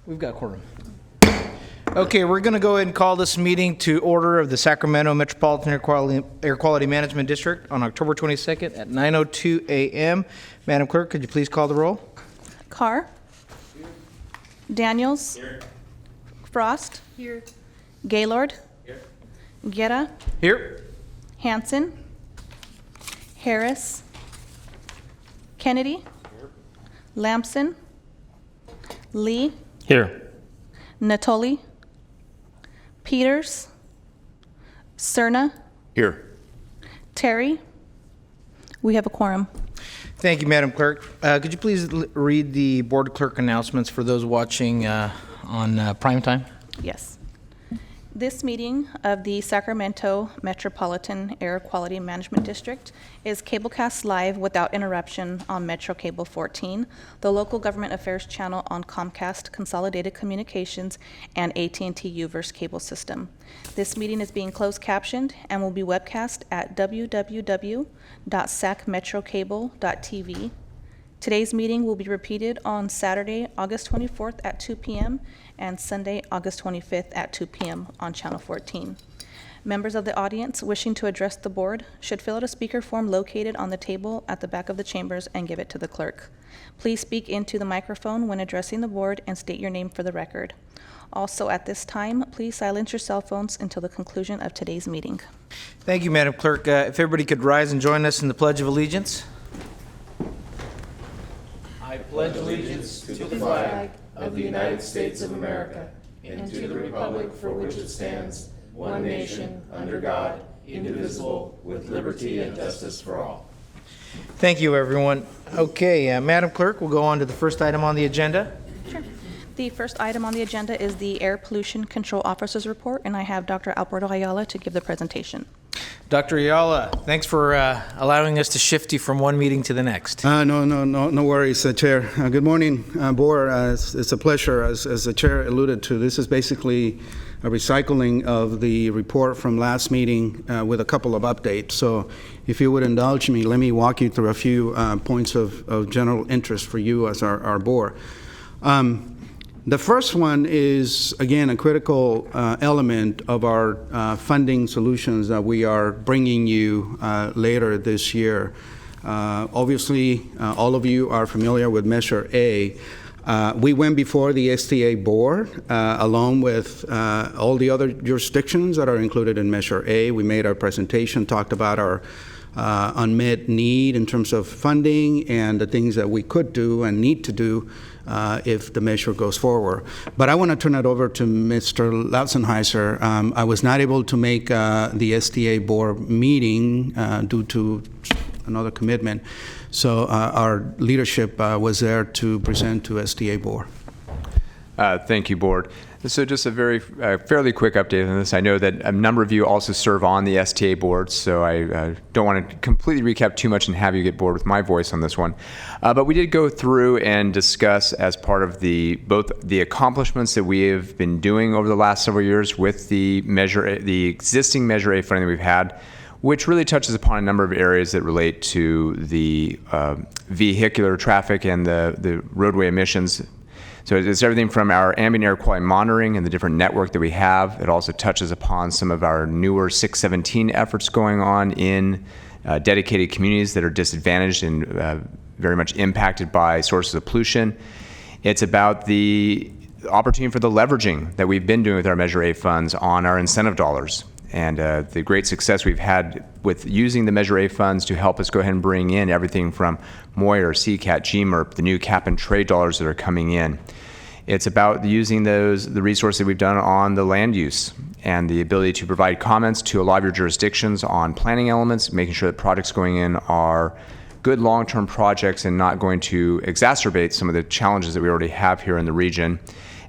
We've got quorum. Okay, we're going to go ahead and call this meeting to order of the Sacramento Metropolitan Air Quality Management District on October 22nd at 9:02 a.m. Madam Clerk, could you please call the roll? Carr. Here. Daniels. Here. Frost. Here. Gaylord. Here. Guerra. Here. Hanson. Harris. Kennedy. Here. Lamson. Lee. Here. Natoli. Peters. Cerna. Here. Terry. We have a quorum. Thank you, Madam Clerk. Could you please read the Board Clerk announcements for those watching on prime time? Yes. This meeting of the Sacramento Metropolitan Air Quality Management District is cablecast live without interruption on Metro Cable 14, the local government affairs channel on Comcast Consolidated Communications and AT&T UVerse cable system. This meeting is being closed captioned and will be webcast at www.sacmetrocable.tv. Today's meeting will be repeated on Saturday, August 24th at 2 p.m. and Sunday, August 25th at 2 p.m. on Channel 14. Members of the audience wishing to address the board should fill out a speaker form located on the table at the back of the chambers and give it to the clerk. Please speak into the microphone when addressing the board and state your name for the record. Also, at this time, please silence your cell phones until the conclusion of today's meeting. Thank you, Madam Clerk. If everybody could rise and join us in the Pledge of Allegiance. I pledge allegiance to the flag of the United States of America and to the republic for which it stands, one nation, under God, indivisible, with liberty and justice for all. Thank you, everyone. Okay, Madam Clerk, we'll go on to the first item on the agenda. Sure. The first item on the agenda is the Air Pollution Control Officer's Report, and I have Dr. Alberto Ayala to give the presentation. Dr. Ayala, thanks for allowing us to shift you from one meeting to the next. No worries, Chair. Good morning, Board. It's a pleasure. As the Chair alluded to, this is basically a recycling of the report from last meeting with a couple of updates. So if you would indulge me, let me walk you through a few points of general interest for you as our Board. The first one is, again, a critical element of our funding solutions that we are bringing you later this year. Obviously, all of you are familiar with Measure A. We went before the STA board, along with all the other jurisdictions that are included in Measure A. We made our presentation, talked about our unmet need in terms of funding and the things that we could do and need to do if the measure goes forward. But I want to turn it over to Mr. Lautzenheiser. I was not able to make the STA board meeting due to another commitment. So our leadership was there to present to STA board. Thank you, Board. So just a fairly quick update on this. I know that a number of you also serve on the STA board, so I don't want to completely recap too much and have you get bored with my voice on this one. But we did go through and discuss as part of both the accomplishments that we have been doing over the last several years with the existing Measure A funding that we've had, which really touches upon a number of areas that relate to the vehicular traffic and the roadway emissions. So it's everything from our ambient air quality monitoring and the different network that we have. It also touches upon some of our newer 617 efforts going on in dedicated communities that are disadvantaged and very much impacted by sources of pollution. It's about the opportunity for the leveraging that we've been doing with our Measure A funds on our incentive dollars. And the great success we've had with using the Measure A funds to help us go ahead and bring in everything from MOIR, CCAT, GMERP, the new cap and trade dollars that are coming in. It's about using the resources that we've done on the land use and the ability to provide comments to a lot of your jurisdictions on planning elements, making sure that projects going in are good long-term projects and not going to exacerbate some of the challenges that we already have here in the region.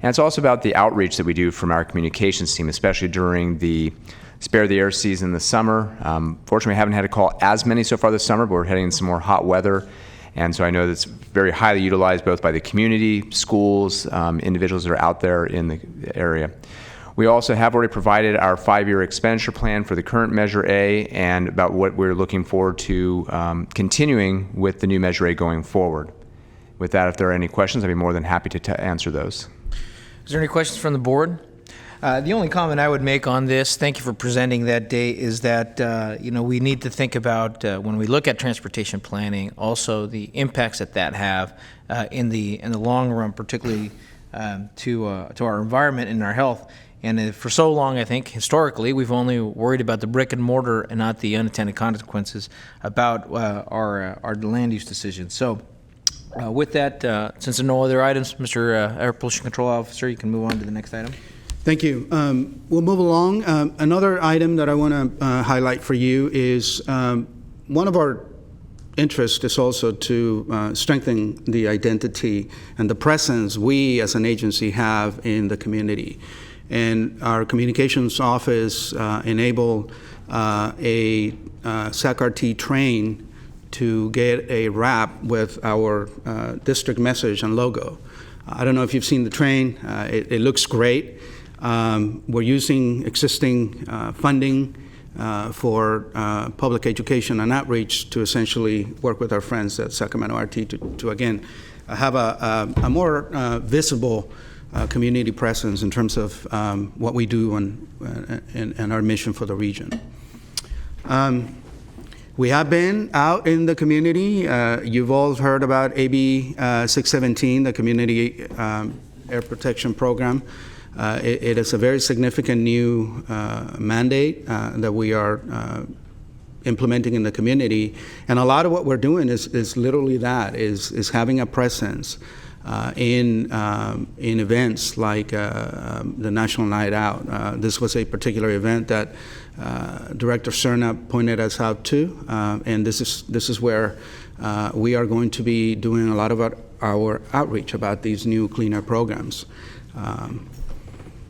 And it's also about the outreach that we do from our communications team, especially during the spare the air season in the summer. Fortunately, we haven't had to call as many so far this summer, but we're heading into some more hot weather. And so I know that's very highly utilized both by the community, schools, individuals that are out there in the area. We also have already provided our 5-year expenditure plan for the current Measure A and about what we're looking forward to continuing with the new Measure A going forward. With that, if there are any questions, I'd be more than happy to answer those. Is there any questions from the board? The only comment I would make on this, thank you for presenting that day, is that, we need to think about, when we look at transportation planning, also the impacts that have in the long run, particularly to our environment and our health. And for so long, I think, historically, we've only worried about the brick and mortar and not the unintended consequences about our land use decisions. So with that, since there are no other items, Mr. Air Pollution Control Officer, you can move on to the next item. Thank you. We'll move along. Another item that I want to highlight for you is one of our interests is also to strengthen the identity and the presence we as an agency have in the community. And our communications office enabled a SACRT train to get a wrap with our district message and logo. I don't know if you've seen the train. It looks great. We're using existing funding for public education and outreach to essentially work with our friends at Sacramento RT to again, have a more visible community presence in terms of what we do and our mission for the region. We have been out in the community. You've all heard about AB 617, the Community Air Protection Program. It is a very significant new mandate that we are implementing in the community. And a lot of what we're doing is literally that, is having a presence in events like the National Night Out. This was a particular event that Director Cerna pointed us out to, and this is where we are going to be doing a lot of our outreach about these new clean air programs.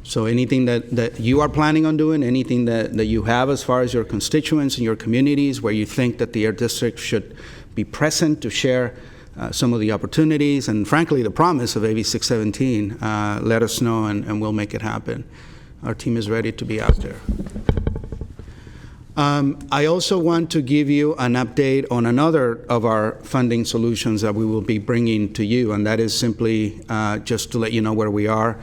So anything that you are planning on doing, anything that you have as far as your constituents and your communities where you think that the Air District should be present to share some of the opportunities and, frankly, the promise of AB 617, let us know and we'll make it happen. Our team is ready to be out there. I also want to give you an update on another of our funding solutions that we will be bringing to you, and that is simply just to let you know where we are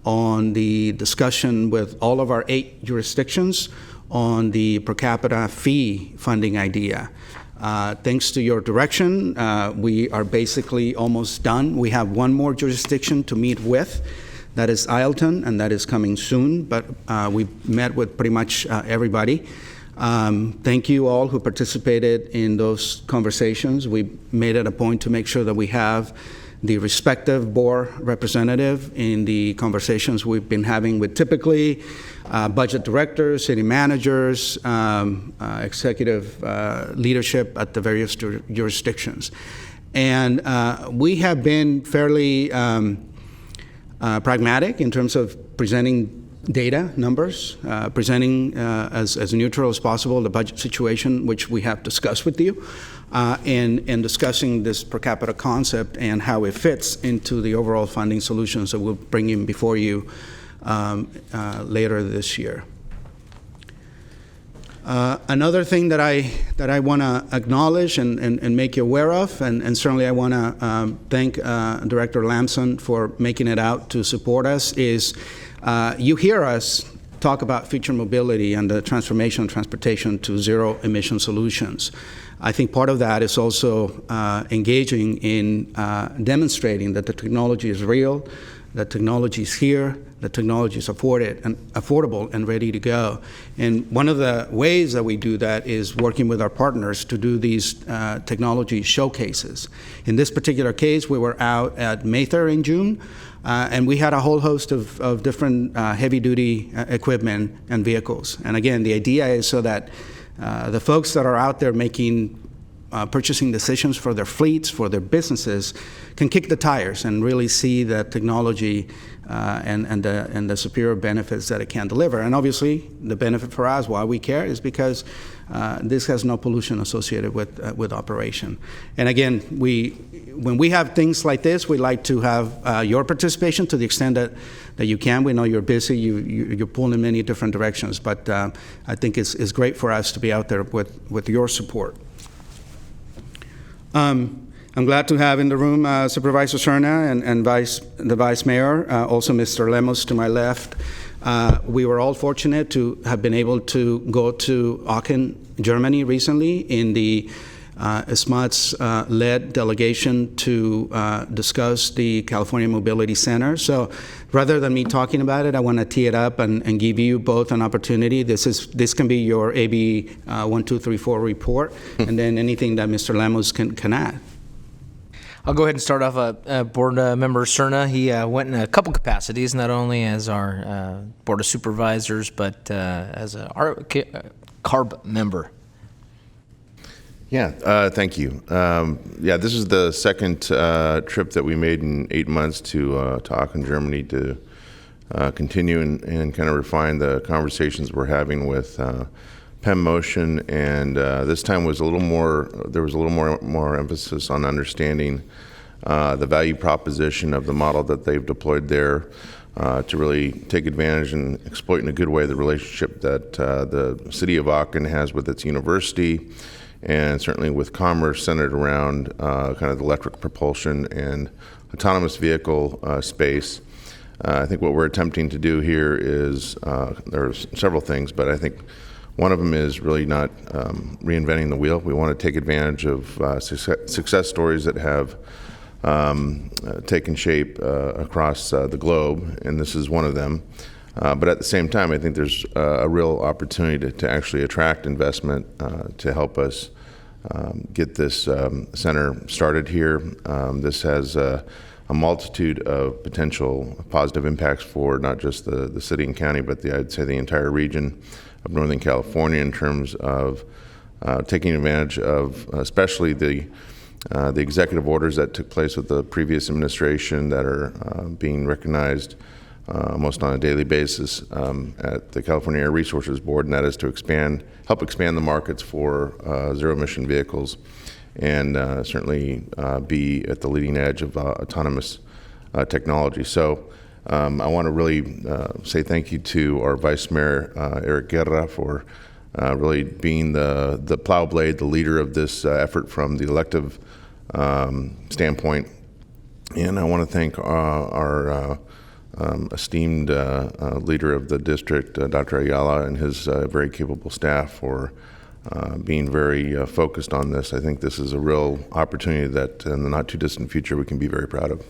on the discussion with all of our 8 jurisdictions on the per capita fee funding idea. Thanks to your direction, we are basically almost done. We have one more jurisdiction to meet with. That is Ileton, and that is coming soon, but we met with pretty much everybody. Thank you all who participated in those conversations. We made it a point to make sure that we have the respective board representative in the conversations we've been having with typically budget directors, city managers, executive leadership at the various jurisdictions. And we have been fairly pragmatic in terms of presenting data, numbers, presenting as neutral as possible the budget situation, which we have discussed with you, and discussing this per capita concept and how it fits into the overall funding solutions that we'll bring in before you later this year. Another thing that I want to acknowledge and make you aware of, and certainly I want to thank Director Lamson for making it out to support us, is you hear us talk about future mobility and the transformation of transportation to zero-emission solutions. I think part of that is also engaging in demonstrating that the technology is real, that technology is here, that technology is affordable and ready to go. And one of the ways that we do that is working with our partners to do these technology showcases. In this particular case, we were out at Mather in June, and we had a whole host of different heavy-duty equipment and vehicles. And again, the idea is so that the folks that are out there making purchasing decisions for their fleets, for their businesses, can kick the tires and really see the technology and the superior benefits that it can deliver. And obviously, the benefit for us, why we care, is because this has no pollution associated with operation. And again, when we have things like this, we like to have your participation to the extent that you can. We know you're busy, you're pulling in many different directions, but I think it's great for us to be out there with your support. I'm glad to have in the room Supervisor Serna and the Vice Mayor, also Mr. Lemos to my left. We were all fortunate to have been able to go to Aachen, Germany recently in the SMUTS-led delegation to discuss the California Mobility Center. So rather than me talking about it, I want to tee it up and give you both an opportunity. This can be your AB 1234 report, and then anything that Mr. Lemos can add. I'll go ahead and start off. Board Member Serna, he went in a couple capacities, not only as our Board of Supervisors, but as a CARB member. Yeah, thank you. This is the second trip that we made in 8 months to Aachen, Germany, to continue and kind of refine the conversations we're having with PEM Motion, and this time was there was a little more emphasis on understanding the value proposition of the model that they've deployed there to really take advantage and exploit in a good way the relationship that the city of Aachen has with its university, and certainly with commerce centered around kind of the electric propulsion and autonomous vehicle space. I think what we're attempting to do here is, there's several things, but I think one of them is really not reinventing the wheel. We want to take advantage of success stories that have taken shape across the globe, and this is one of them. But at the same time, I think there's a real opportunity to actually attract investment to help us get this center started here. This has a multitude of potential positive impacts for not just the city and county, but I'd say the entire region of Northern California in terms of taking advantage of especially the executive orders that took place with the previous administration that are being recognized almost on a daily basis at the California Air Resources Board, and that is to help expand the markets for zero-emission vehicles and certainly be at the leading edge of autonomous technology. So I want to really say thank you to our Vice Mayor, Eric Guerra, for really being the plow blade, the leader of this effort from the elective standpoint. And I want to thank our esteemed leader of the district, Dr. Ayala, and his very capable staff for being very focused on this. I think this is a real opportunity that in the not too distant future we can be very proud of.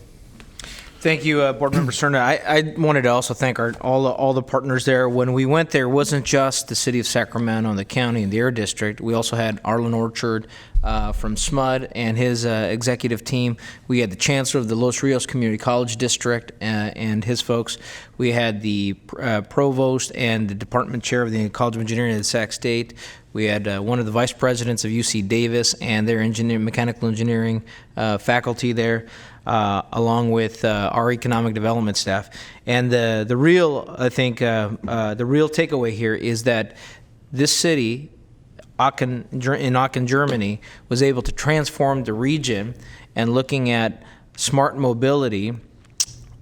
Thank you, Board Member Serna. I wanted to also thank all the partners there. When we went there, it wasn't just the city of Sacramento and the county and the Air District. We also had Arlen Orchard from SMUD and his executive team. We had the chancellor of the Los Rios Community College District and his folks. We had the provost and the department chair of the College of Engineering at Sac State. We had one of the vice presidents of UC Davis and their mechanical engineering faculty there, along with our economic development staff. And the real, I think, the real takeaway here is that this city, in Aachen, Germany, was able to transform the region, and looking at smart mobility,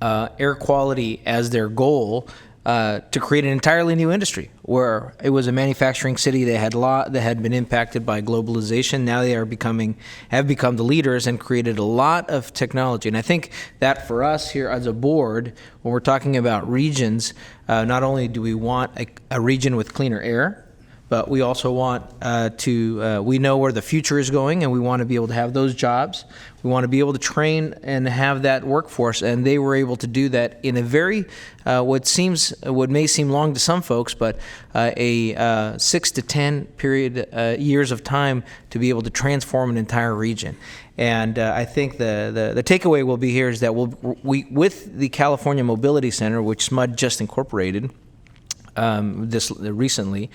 air quality as their goal, to create an entirely new industry, where it was a manufacturing city that had been impacted by globalization. Now they have become the leaders and created a lot of technology. And I think that for us here as a board, when we're talking about regions, not only do we want a region with cleaner air, but we also want we know where the future is going, and we want to be able to have those jobs. We want to be able to train and have that workforce, and they were able to do that in a very, what may seem long to some folks, but a 6 to 10 years of time to be able to transform an entire region. And I think the takeaway will be here is that we with the California Mobility Center, which SMUD just incorporated recently,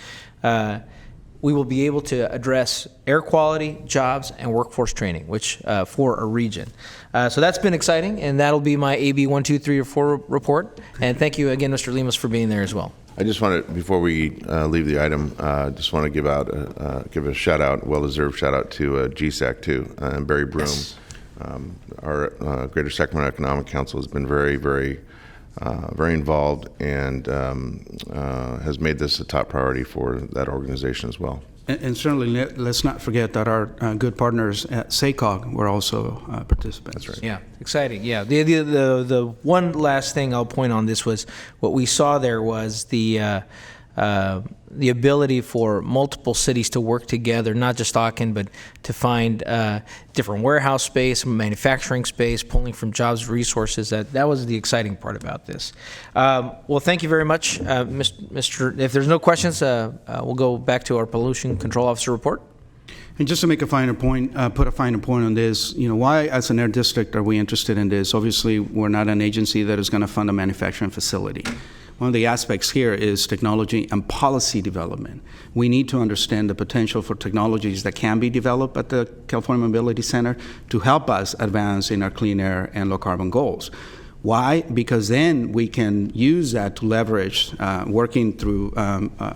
we will be able to address air quality, jobs, and workforce training, which for a region. So that's been exciting, and that'll be my AB 1, 2, 3, or 4 report. And thank you again, Mr. Lemus, for being there as well. I just want to, before we leave the item, just want to give a shout out, well-deserved shout out to GSAC too, and Barry Broom. Yes. Our Greater Sacramento Economic Council has been very, very involved and has made this a top priority for that organization as well. And certainly, let's not forget that our good partners at SACOG were also participants. That's right. Yeah, exciting. Yeah, the one last thing I'll point on this was what we saw there was the ability for multiple cities to work together, not just Aachen, but to find different warehouse space, manufacturing space, pulling from jobs, resources. That was the exciting part about this. Well, thank you very much, Mr. If there's no questions, we'll go back to our pollution control officer report. And just to make a finer point, put a finer point on this, why as an air district are we interested in this? Obviously, we're not an agency that is going to fund a manufacturing facility. One of the aspects here is technology and policy development. We need to understand the potential for technologies that can be developed at the California Mobility Center to help us advance in our clean air and low carbon goals. Why? Because then we can use that to leverage, working through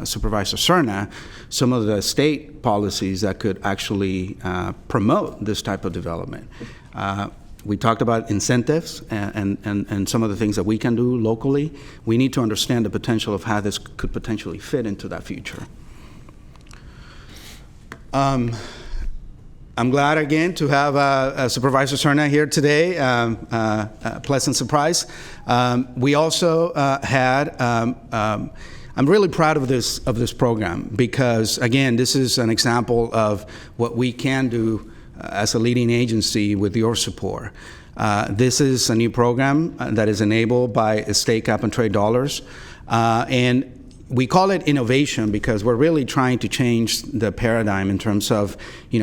Supervisor Cerna, some of the state policies that could actually promote this type of development. We talked about incentives and some of the things that we can do locally. We need to understand the potential of how this could potentially fit into that future. I'm glad again to have Supervisor Cerna here today. A pleasant surprise. We also had. I'm really proud of this program because again, this is an example of what we can do as a leading agency with your support. This is a new program that is enabled by state cap and trade dollars. And we call it innovation because we're really trying to change the paradigm in terms of,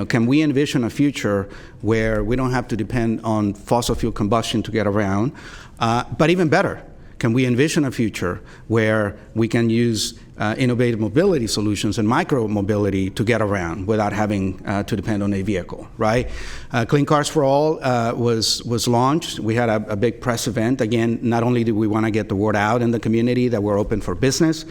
can we envision a future where we don't have to depend on fossil fuel combustion to get around? But even better, can we envision a future where we can use innovative mobility solutions and micro-mobility to get around without having to depend on a vehicle, right? Clean Cars for All was launched. We had a big press event. Again, not only do we want to get the word out in the community that we're open for business,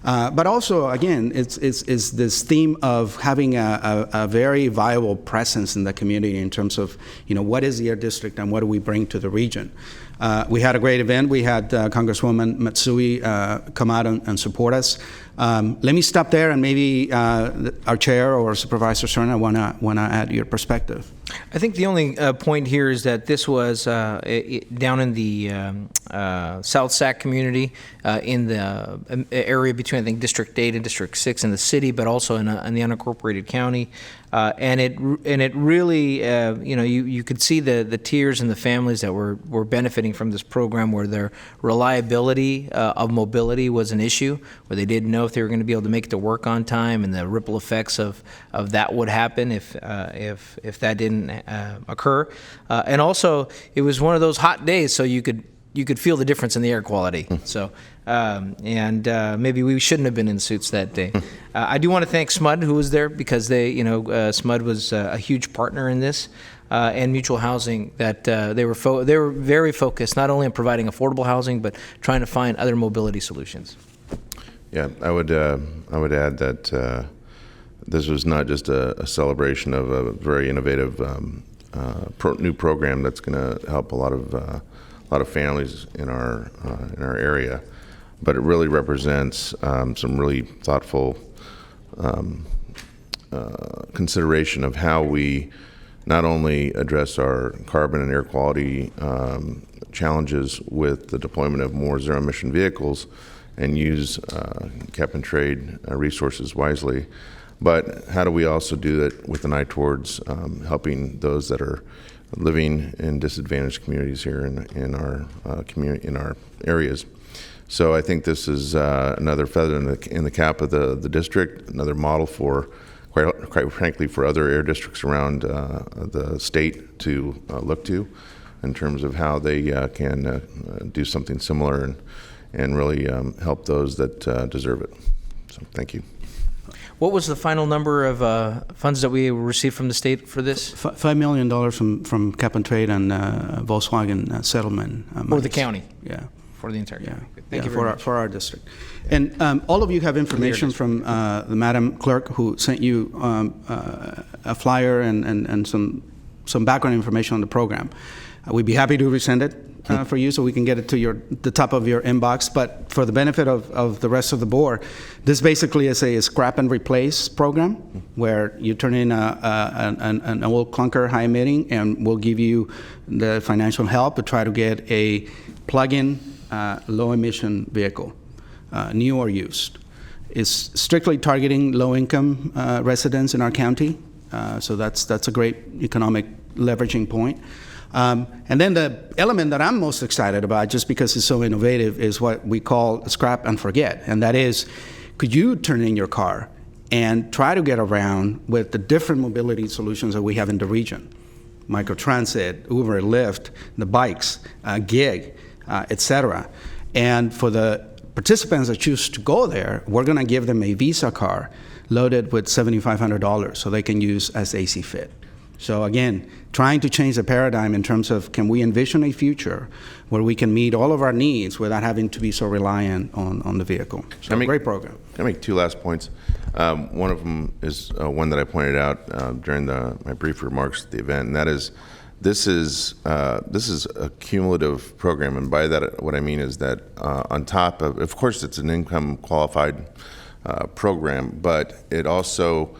but also, again, it's this theme of having a very viable presence in the community in terms of, what is the air district and what do we bring to the region. We had a great event. We had Congresswoman Matsui come out and support us. Let me stop there, and maybe our chair or Supervisor Cerna want to add your perspective. I think the only point here is that this was down in the South Sac community, in the area between, I think, District 8 and District 6 in the city, but also in the unincorporated county. And it really, you could see the tears in the families that were benefiting from this program, where their reliability of mobility was an issue, where they didn't know if they were going to be able to make it to work on time, and the ripple effects of that would happen if that didn't occur. And also, it was one of those hot days, so you could feel the difference in the air quality. So, maybe we shouldn't have been in suits that day. I do want to thank SMUD, who was there, because SMUD was a huge partner in this, and Mutual Housing. That they were very focused not only on providing affordable housing, but trying to find other mobility solutions. Yeah, I would add that this was not just a celebration of a very innovative new program that's going to help a lot of families in our area, but it really represents some really thoughtful consideration of how we not only address our carbon and air quality challenges with the deployment of more zero-emission vehicles and use cap and trade resources wisely, but how do we also do that with an eye towards helping those that are living in disadvantaged communities here in our areas. So I think this is another feather in the cap of the district, another model for, quite frankly, for other air districts around the state to look to in terms of how they can do something similar and really help those that deserve it. So thank you. What was the final number of funds that we received from the state for this? $5 million from cap and trade and Volkswagen settlement. For the county? Yeah. For the entire county. Yeah. Thank you very much. For our district. And all of you have information from the Madam Clerk, who sent you a flyer and some background information on the program. We'd be happy to resend it. for you so we can get it to the top of your inbox. But for the benefit of the rest of the board, this basically is a scrap and replace program where you turn in an old clunker high emitting, and we'll give you the financial help to try to get a plug-in low emission vehicle, new or used. It's strictly targeting low-income residents in our county, so that's a great economic leveraging point. And then the element that I'm most excited about, just because it's so innovative, is what we call scrap and forget, and that is, could you turn in your car and try to get around with the different mobility solutions that we have in the region? Microtransit, Uber, Lyft, the bikes, gig, et cetera. And for the participants that choose to go there, we're going to give them a Visa card loaded with $7,500 so they can use as they see fit. So again, trying to change the paradigm in terms of, can we envision a future where we can meet all of our needs without having to be so reliant on the vehicle? So great program. Can I make two last points? One of them is one that I pointed out during my brief remarks at the event, and that is, this is a cumulative program, and by that what I mean is that on top of course, it's an income qualified program, but it also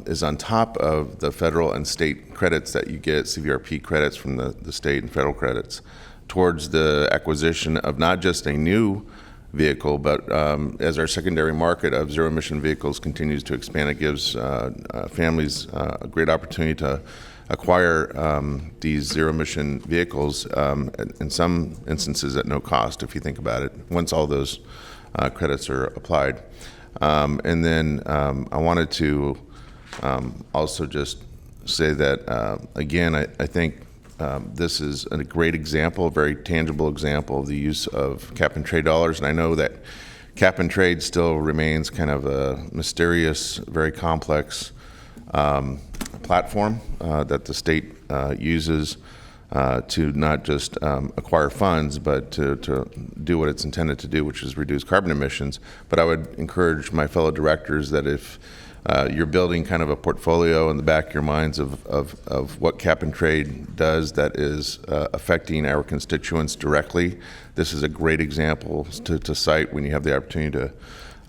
is on top of the federal and state credits that you get, CVRP credits from the state and federal credits, towards the acquisition of not just a new vehicle, but as our secondary market of zero-emission vehicles continues to expand, it gives families a great opportunity to acquire these zero-emission vehicles, in some instances at no cost, if you think about it, once all those credits are applied. And then I wanted to also just say that, again, I think this is a great example, a very tangible example of the use of cap-and-trade dollars. And I know that cap-and-trade still remains kind of a mysterious, very complex platform that the state uses to not just acquire funds, but to do what it's intended to do, which is reduce carbon emissions. But I would encourage my fellow directors that if you're building kind of a portfolio in the back of your minds of what cap and trade does that is affecting our constituents directly, this is a great example to cite when you have the opportunity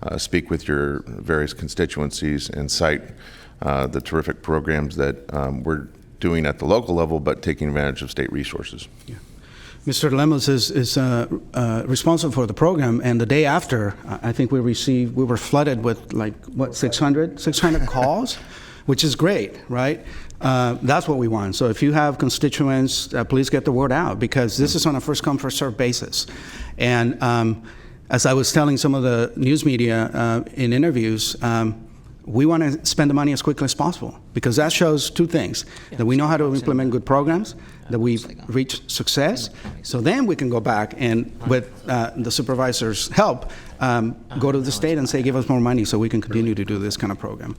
to speak with your various constituencies and cite the terrific programs that we're doing at the local level, but taking advantage of state resources. Yeah. Mr. Lemos is responsible for the program, and the day after, I think we were flooded with 600 calls, which is great, right? That's what we want. So if you have constituents, please get the word out, because this is on a first-come, first-served basis. And as I was telling some of the news media in interviews, we want to spend the money as quickly as possible, because that shows two things: that we know how to implement good programs, that we've reached success, so then we can go back and, with the supervisor's help, go to the state and say, give us more money so we can continue to do this kind of program.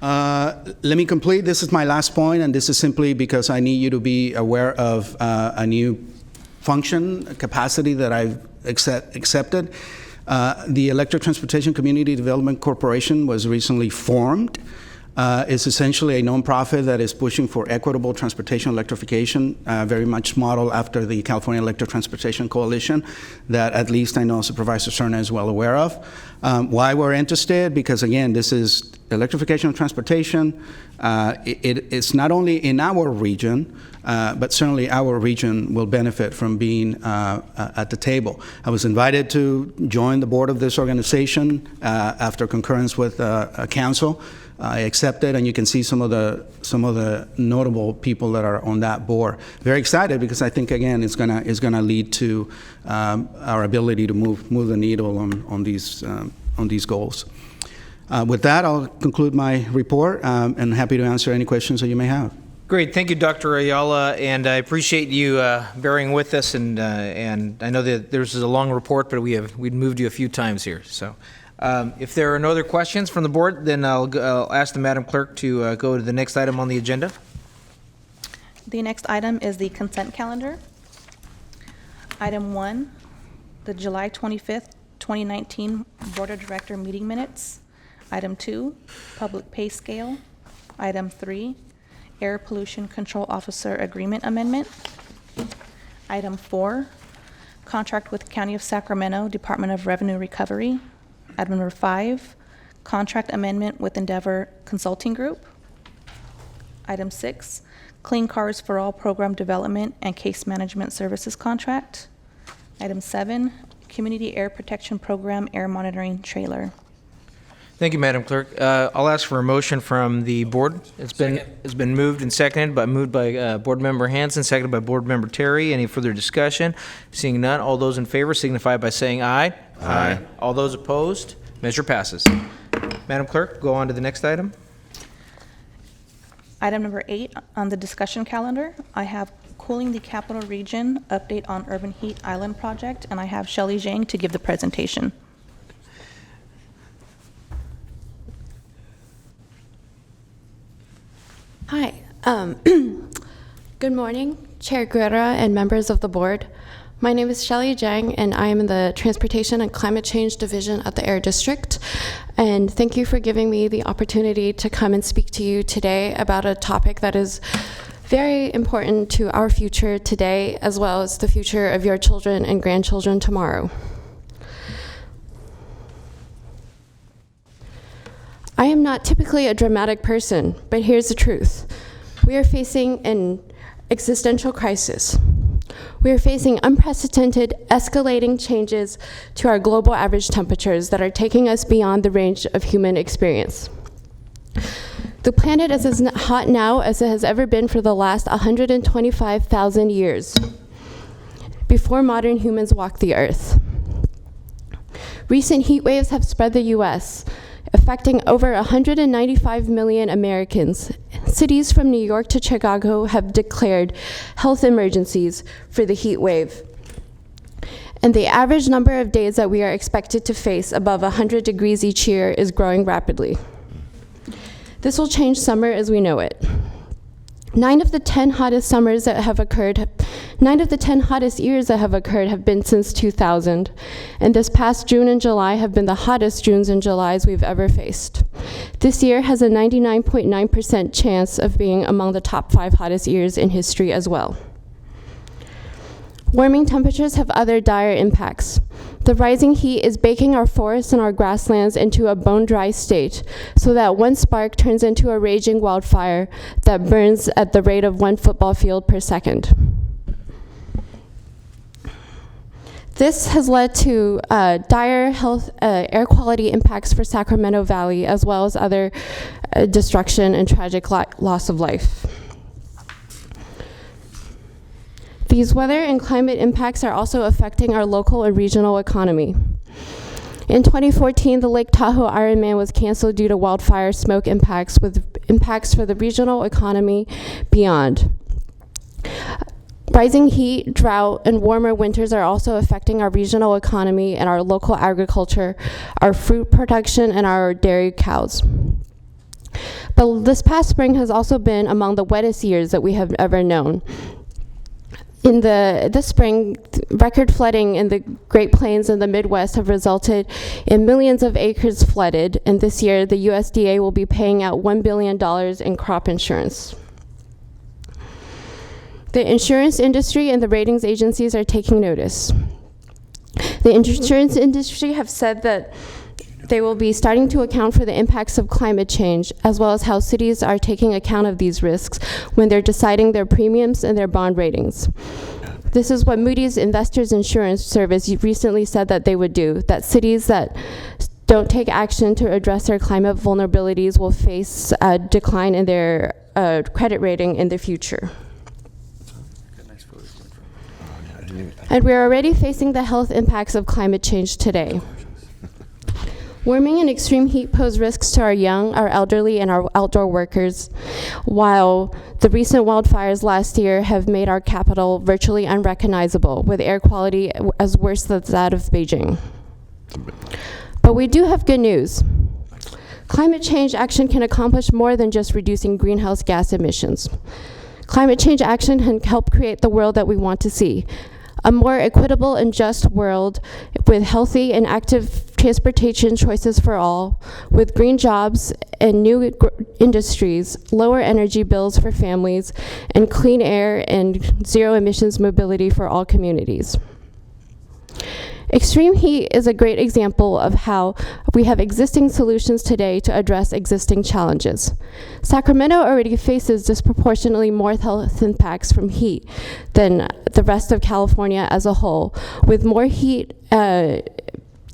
Let me complete. This is my last point, and this is simply because I need you to be aware of a new function, capacity that I've accepted. The Electric Transportation Community Development Corporation was recently formed. It's essentially a nonprofit that is pushing for equitable transportation electrification, very much modeled after the California Electric Transportation Coalition, that at least I know Supervisor Cerna is well aware of. Why we're interested? Because again, this is electrification of transportation. It's not only in our region, but certainly our region will benefit from being at the table. I was invited to join the board of this organization after concurrence with council. I accepted, and you can see some of the notable people that are on that board. Very excited, because I think again it's gonna lead to our ability to move the needle on these goals. With that, I'll conclude my report, and happy to answer any questions that you may have. Great, thank you, Dr. Ayala, and I appreciate you bearing with us. And I know that this is a long report, but we'd moved you a few times here. So, if there are no other questions from the board, then I'll ask the Madam Clerk to go to the next item on the agenda. The next item is the consent calendar. Item 1, the July 25th, 2019 Board of Director meeting minutes. Item 2, public pay scale. Item 3, Air Pollution Control Officer Agreement Amendment. Item 4, contract with County of Sacramento Department of Revenue Recovery. Item number 5, contract amendment with Endeavor Consulting Group. Item 6, Clean Cars for All Program Development and Case Management Services Contract. Item 7, Community Air Protection Program Air Monitoring Trailer. Thank you, Madam Clerk. I'll ask for a motion from the board. It's been moved and seconded, moved by Board Member Hanson, seconded by Board Member Terry. Any further discussion? Seeing none, all those in favor signify by saying aye. Aye. All those opposed, measure passes. Madam Clerk, go on to the next item. Item number 8 on the discussion calendar, I have Cooling the Capital Region, update on Urban Heat Island Project, and I have Shelley Zhang to give the presentation. Hi. Good morning, Chair Guerra and members of the board. My name is Shelley Zhang, and I am in the Transportation and Climate Change Division at the Air District. And thank you for giving me the opportunity to come and speak to you today about a topic that is very important to our future today, as well as the future of your children and grandchildren tomorrow. I am not typically a dramatic person, but here's the truth. We are facing an existential crisis. We are facing unprecedented, escalating changes to our global average temperatures that are taking us beyond the range of human experience. The planet is as hot now as it has ever been for the last 125,000 years, before modern humans walked the earth. Recent heat waves have spread the U.S., affecting over 195 million Americans. Cities from New York to Chicago have declared health emergencies for the heat wave. And the average number of days that we are expected to face above 100 degrees each year is growing rapidly. This will change summer as we know it. 9 of the 10 hottest years that have occurred have been since 2000, and this past June and July have been the hottest Junes and Julys we've ever faced. This year has a 99.9% chance of being among the top 5 hottest years in history as well. Warming temperatures have other dire impacts. The rising heat is baking our forests and our grasslands into a bone-dry state, so that one spark turns into a raging wildfire that burns at the rate of 1 football field per second. This has led to dire health, air quality impacts for Sacramento Valley, as well as other destruction and tragic loss of life. These weather and climate impacts are also affecting our local and regional economy. In 2014, the Lake Tahoe Ironman was canceled due to wildfire smoke impacts, with impacts for the regional economy beyond. Rising heat, drought, and warmer winters are also affecting our regional economy and our local agriculture, our fruit production, and our dairy cows. But this past spring has also been among the wettest years that we have ever known. In this spring, record flooding in the Great Plains and the Midwest have resulted in millions of acres flooded, and this year the USDA will be paying out $1 billion in crop insurance. The insurance industry and the ratings agencies are taking notice. The insurance industry have said that they will be starting to account for the impacts of climate change, as well as how cities are taking account of these risks when they're deciding their premiums and their bond ratings. This is what Moody's Investors Insurance Service recently said that they would do, that cities that don't take action to address their climate vulnerabilities will face a decline in their credit rating in the future. And we're already facing the health impacts of climate change today. Warming and extreme heat pose risks to our young, our elderly, and our outdoor workers, while the recent wildfires last year have made our capital virtually unrecognizable, with air quality as worse as that of Beijing. But we do have good news. Climate change action can accomplish more than just reducing greenhouse gas emissions. Climate change action can help create the world that we want to see, a more equitable and just world with healthy and active transportation choices for all, with green jobs and new industries, lower energy bills for families, and clean air and zero emissions mobility for all communities. Extreme heat is a great example of how we have existing solutions today to address existing challenges. Sacramento already faces disproportionately more health impacts from heat than the rest of California as a whole, with more heat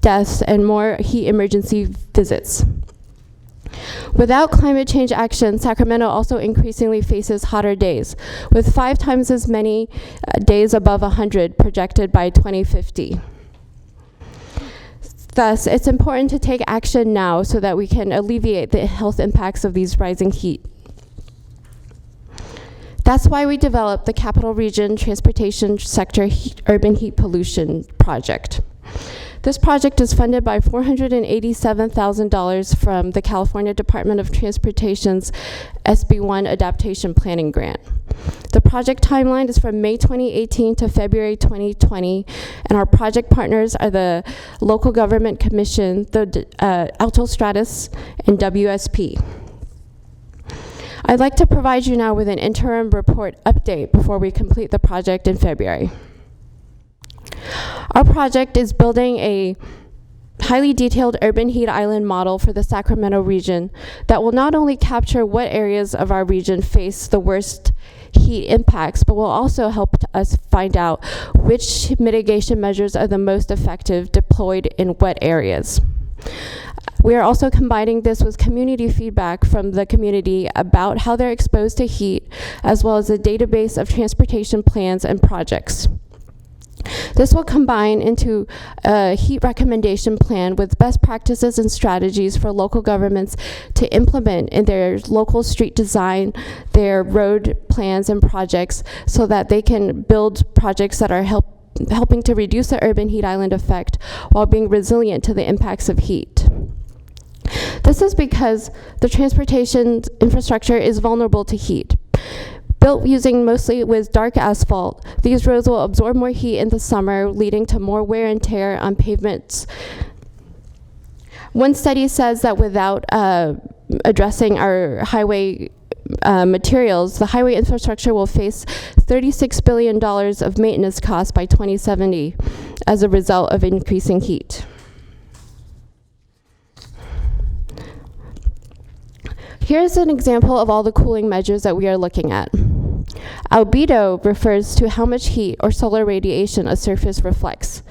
deaths and more heat emergency visits. Without climate change action, Sacramento also increasingly faces hotter days, with 5 times as many days above 100 projected by 2050. Thus, it's important to take action now so that we can alleviate the health impacts of these rising heat. That's why we developed the Capital Region Transportation Sector Urban Heat Pollution Project. This project is funded by $487,000 from the California Department of Transportation's SB1 Adaptation Planning Grant. The project timeline is from May 2018 to February 2020, and our project partners are the Local Government Commission, the Alto Stratus, and WSP. I'd like to provide you now with an interim report update before we complete the project in February. Our project is building a highly detailed urban heat island model for the Sacramento region that will not only capture what areas of our region face the worst heat impacts, but will also help us find out which mitigation measures are the most effective deployed in what areas. We are also combining this with community feedback from the community about how they're exposed to heat, as well as a database of transportation plans and projects. This will combine into a heat recommendation plan with best practices and strategies for local governments to implement in their local street design, their road plans and projects, so that they can build projects that are helping to reduce the urban heat island effect while being resilient to the impacts of heat. This is because the transportation infrastructure is vulnerable to heat. Built using mostly with dark asphalt, these roads will absorb more heat in the summer, leading to more wear and tear on pavements. One study says that without addressing our highway materials, the highway infrastructure will face $36 billion of maintenance costs by 2070 as a result of increasing heat. Here's an example of all the cooling measures that we are looking at. Albedo refers to how much heat or solar radiation a surface reflects.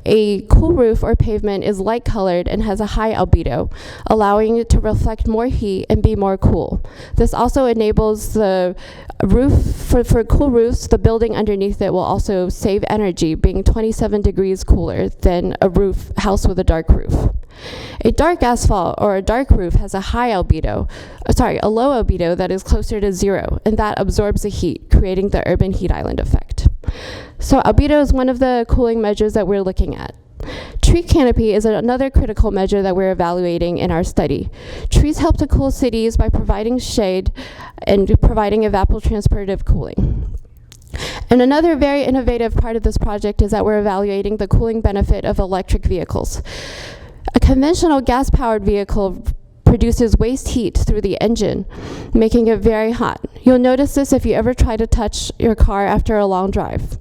A cool roof or pavement is light-colored and has a high albedo, allowing it to reflect more heat and be more cool. This also enables the roof, for cool roofs, the building underneath it will also save energy, being 27 degrees cooler than a house with a dark roof. A dark asphalt or a dark roof has a low albedo that is closer to 0, and that absorbs the heat, creating the urban heat island effect. So albedo is one of the cooling measures that we're looking at. Tree canopy is another critical measure that we're evaluating in our study. Trees help to cool cities by providing shade and providing evapotranspirative cooling. And another very innovative part of this project is that we're evaluating the cooling benefit of electric vehicles. A conventional gas-powered vehicle produces waste heat through the engine, making it very hot. You'll notice this if you ever try to touch your car after a long drive.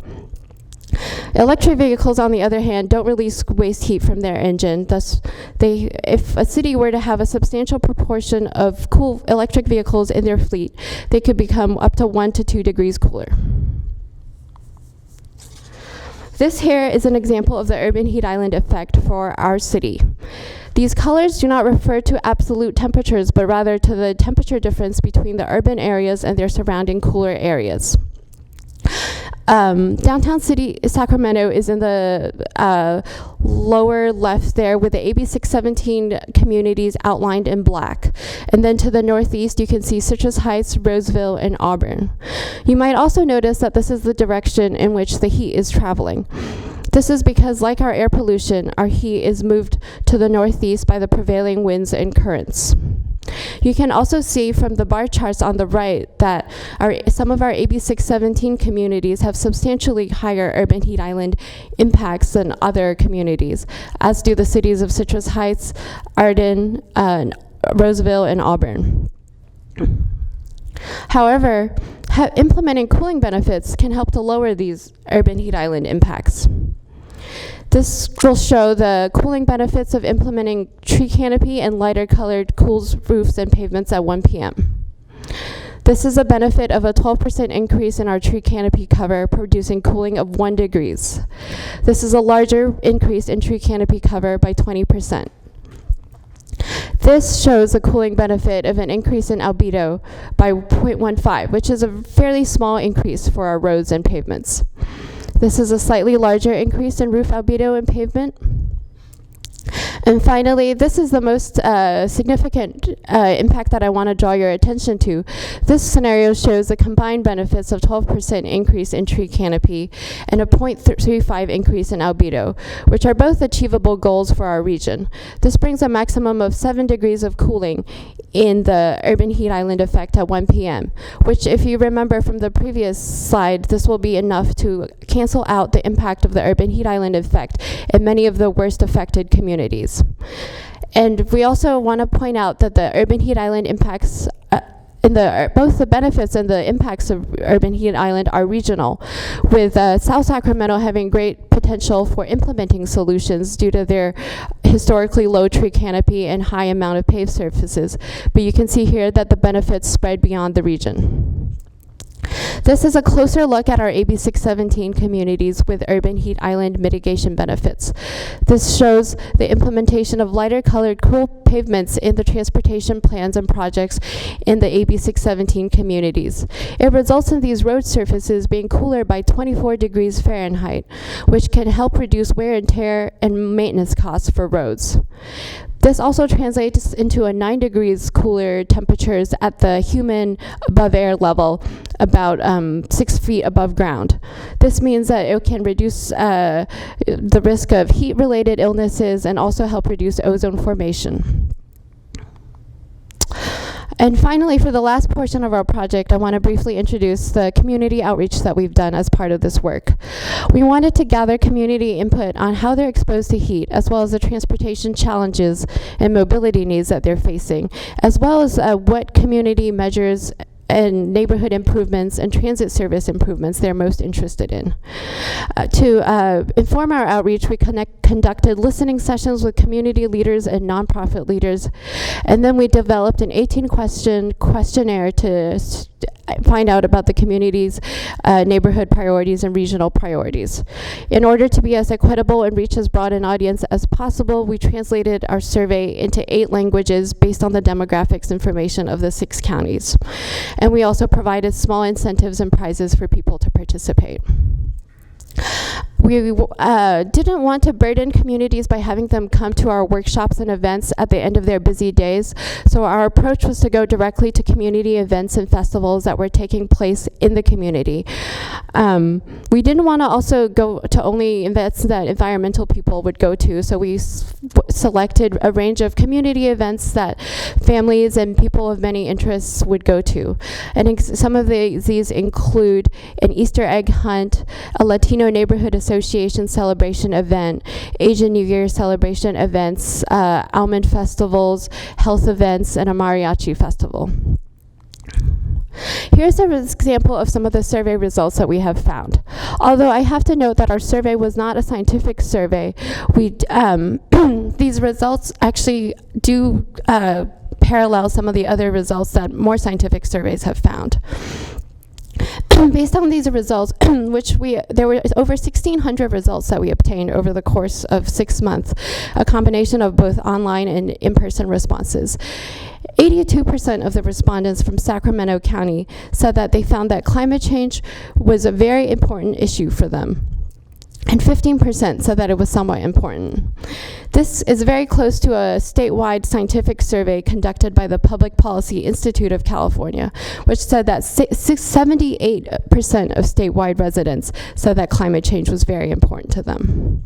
Electric vehicles, on the other hand, don't release waste heat from their engine. Thus, if a city were to have a substantial proportion of cool electric vehicles in their fleet, they could become up to 1 to 2 degrees cooler. This here is an example of the urban heat island effect for our city. These colors do not refer to absolute temperatures, but rather to the temperature difference between the urban areas and their surrounding cooler areas. Downtown city Sacramento is in the lower left there, with the AB 617 communities outlined in black. And then to the northeast, you can see Citrus Heights, Roseville, and Auburn. You might also notice that this is the direction in which the heat is traveling. This is because, like our air pollution, our heat is moved to the northeast by the prevailing winds and currents. You can also see from the bar charts on the right that some of our AB 617 communities have substantially higher urban heat island impacts than other communities, as do the cities of Citrus Heights, Arden, Roseville, and Auburn. However, implementing cooling benefits can help to lower these urban heat island impacts. This will show the cooling benefits of implementing tree canopy and lighter colored cools roofs and pavements at 1 p.m. This is a benefit of a 12% increase in our tree canopy cover, producing cooling of 1 degree. This is a larger increase in tree canopy cover by 20%. This shows a cooling benefit of an increase in albedo by 0.15, which is a fairly small increase for our roads and pavements. This is a slightly larger increase in roof albedo and pavement. And finally, this is the most significant impact that I want to draw your attention to. This scenario shows the combined benefits of 12% increase in tree canopy and a 0.35 increase in albedo, which are both achievable goals for our region. This brings a maximum of 7 degrees of cooling in the urban heat island effect at 1 p.m., which, if you remember from the previous slide, this will be enough to cancel out the impact of the urban heat island effect in many of the worst affected communities. And we also want to point out that the urban heat island impacts both the benefits and the impacts of urban heat island are regional, with South Sacramento having great potential for implementing solutions due to their historically low tree canopy and high amount of paved surfaces. But you can see here that the benefits spread beyond the region. This is a closer look at our AB 617 communities with urban heat island mitigation benefits. This shows the implementation of lighter colored cool pavements in the transportation plans and projects in the AB 617 communities. It results in these road surfaces being cooler by 24 degrees Fahrenheit, which can help reduce wear and tear and maintenance costs for roads. This also translates into a 9 degrees cooler temperatures at the human above air level, about 6 feet above ground. This means that it can reduce the risk of heat-related illnesses and also help reduce ozone formation. And finally, for the last portion of our project, I want to briefly introduce the community outreach that we've done as part of this work. We wanted to gather community input on how they're exposed to heat, as well as the transportation challenges and mobility needs that they're facing, as well as what community measures and neighborhood improvements and transit service improvements they're most interested in. To inform our outreach, we conducted listening sessions with community leaders and nonprofit leaders, and then we developed an 18-question questionnaire to find out about the community's neighborhood priorities and regional priorities. In order to be as equitable and reach as broad an audience as possible, we translated our survey into 8 languages based on the demographics information of the 6 counties. And we also provided small incentives and prizes for people to participate. We didn't want to burden communities by having them come to our workshops and events at the end of their busy days, so our approach was to go directly to community events and festivals that were taking place in the community. We didn't want to also go to only events that environmental people would go to, so we selected a range of community events that families and people of many interests would go to. And some of these include an Easter egg hunt, a Latino neighborhood association celebration event, Asian New Year celebration events, almond festivals, health events, and a mariachi festival. Here's an example of some of the survey results that we have found. Although I have to note that our survey was not a scientific survey, these results actually do parallel some of the other results that more scientific surveys have found. Based on these results, there were over 1,600 results that we obtained over the course of 6 months, a combination of both online and in-person responses. 82% of the respondents from Sacramento County said that they found that climate change was a very important issue for them. And 15% said that it was somewhat important. This is very close to a statewide scientific survey conducted by the Public Policy Institute of California, which said that 78% of statewide residents said that climate change was very important to them.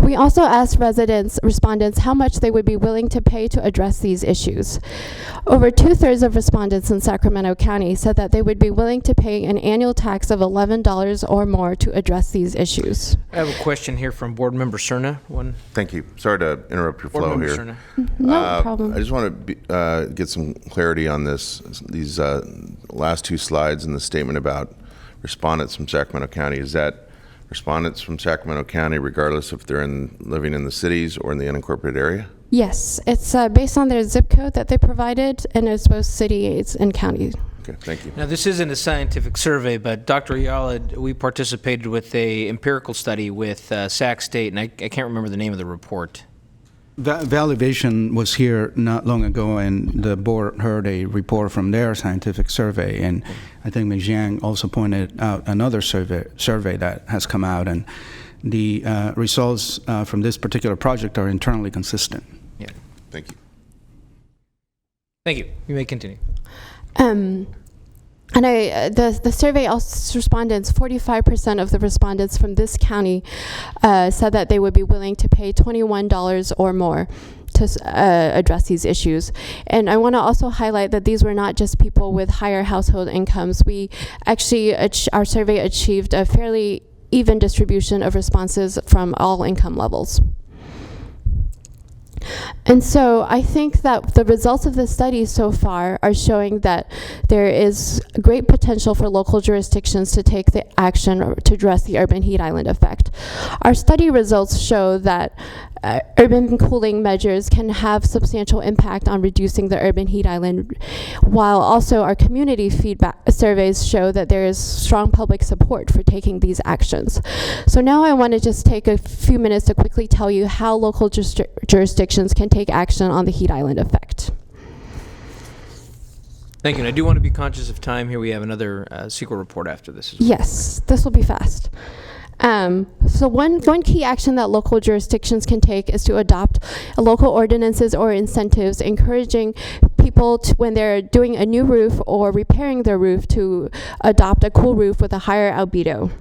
We also asked respondents how much they would be willing to pay to address these issues. Over 2/3 of respondents in Sacramento County said that they would be willing to pay an annual tax of $11 or more to address these issues. I have a question here from Board Member Cerna. Thank you. Sorry to interrupt your Board flow Member here. Cerna. No problem. I just want to get some clarity on these last two slides in the statement about respondents from Sacramento County. Is that respondents from Sacramento County regardless if they're living in the cities or in the unincorporated area? Yes, it's based on their zip code that they provided, and it's both cities and counties. Okay, thank you. Now, this isn't a scientific survey, but Dr. Ayala, we participated with a empirical study with Sac State, and I can't remember the name of the report. Validation was here not long ago, and the board heard a report from their scientific survey, and I think Ms. Yang also pointed out another survey that has come out, and the results from this particular project are internally consistent. Yeah. Thank you. Thank you. You may continue. And the survey also respondents, 45% of the respondents from this county said that they would be willing to pay $21 or more to address these issues. And I want to also highlight that these were not just people with higher household incomes. We actually, our survey achieved a fairly even distribution of responses from all income levels. And so I think that the results of the study so far are showing that there is great potential for local jurisdictions to take the action to address the urban heat island effect. Our study results show that urban cooling measures can have substantial impact on reducing the urban heat island, while also our community feedback surveys show that there is strong public support for taking these actions. So now I want to just take a few minutes to quickly tell you how local jurisdictions can take action on the heat island effect. Thank you. And I do want to be conscious of time here. We have another Sequin report after this as well. Yes, this will be fast. So one key action that local jurisdictions can take is to adopt local ordinances or incentives encouraging people to, when they're doing a new roof or repairing their roof, to adopt a cool roof with a higher albedo.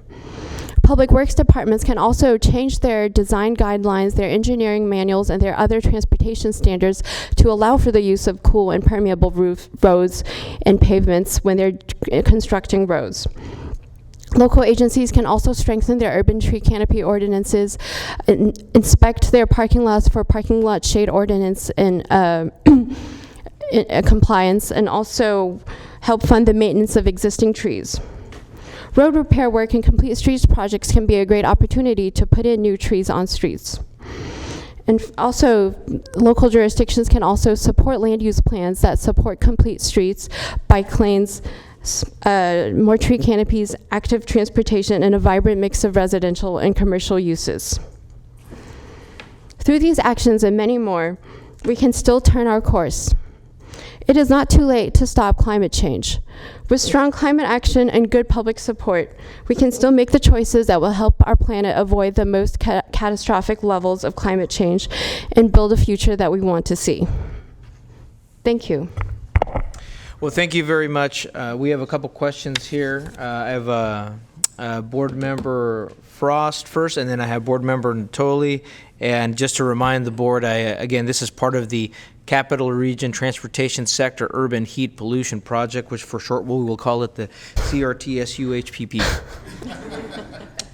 Public Works departments can also change their design guidelines, their engineering manuals, and their other transportation standards to allow for the use of cool and permeable roads and pavements when they're constructing roads. Local agencies can also strengthen their urban tree canopy ordinances, inspect their parking lots for parking lot shade ordinance and compliance, and also help fund the maintenance of existing trees. Road repair work and complete streets projects can be a great opportunity to put in new trees on streets. And also, local jurisdictions can also support land use plans that support complete streets, bike lanes, more tree canopies, active transportation, and a vibrant mix of residential and commercial uses. Through these actions and many more, we can still turn our course. It is not too late to stop climate change. With strong climate action and good public support, we can still make the choices that will help our planet avoid the most catastrophic levels of climate change and build a future that we want to see. Thank you. Well, thank you very much. We have a couple questions here. I have Board Member Frost first, and then I have Board Member Natoli. And just to remind the board, again, this is part of the Capital Region Transportation Sector Urban Heat Pollution Project, which for short we will call it the CRTSUHPP.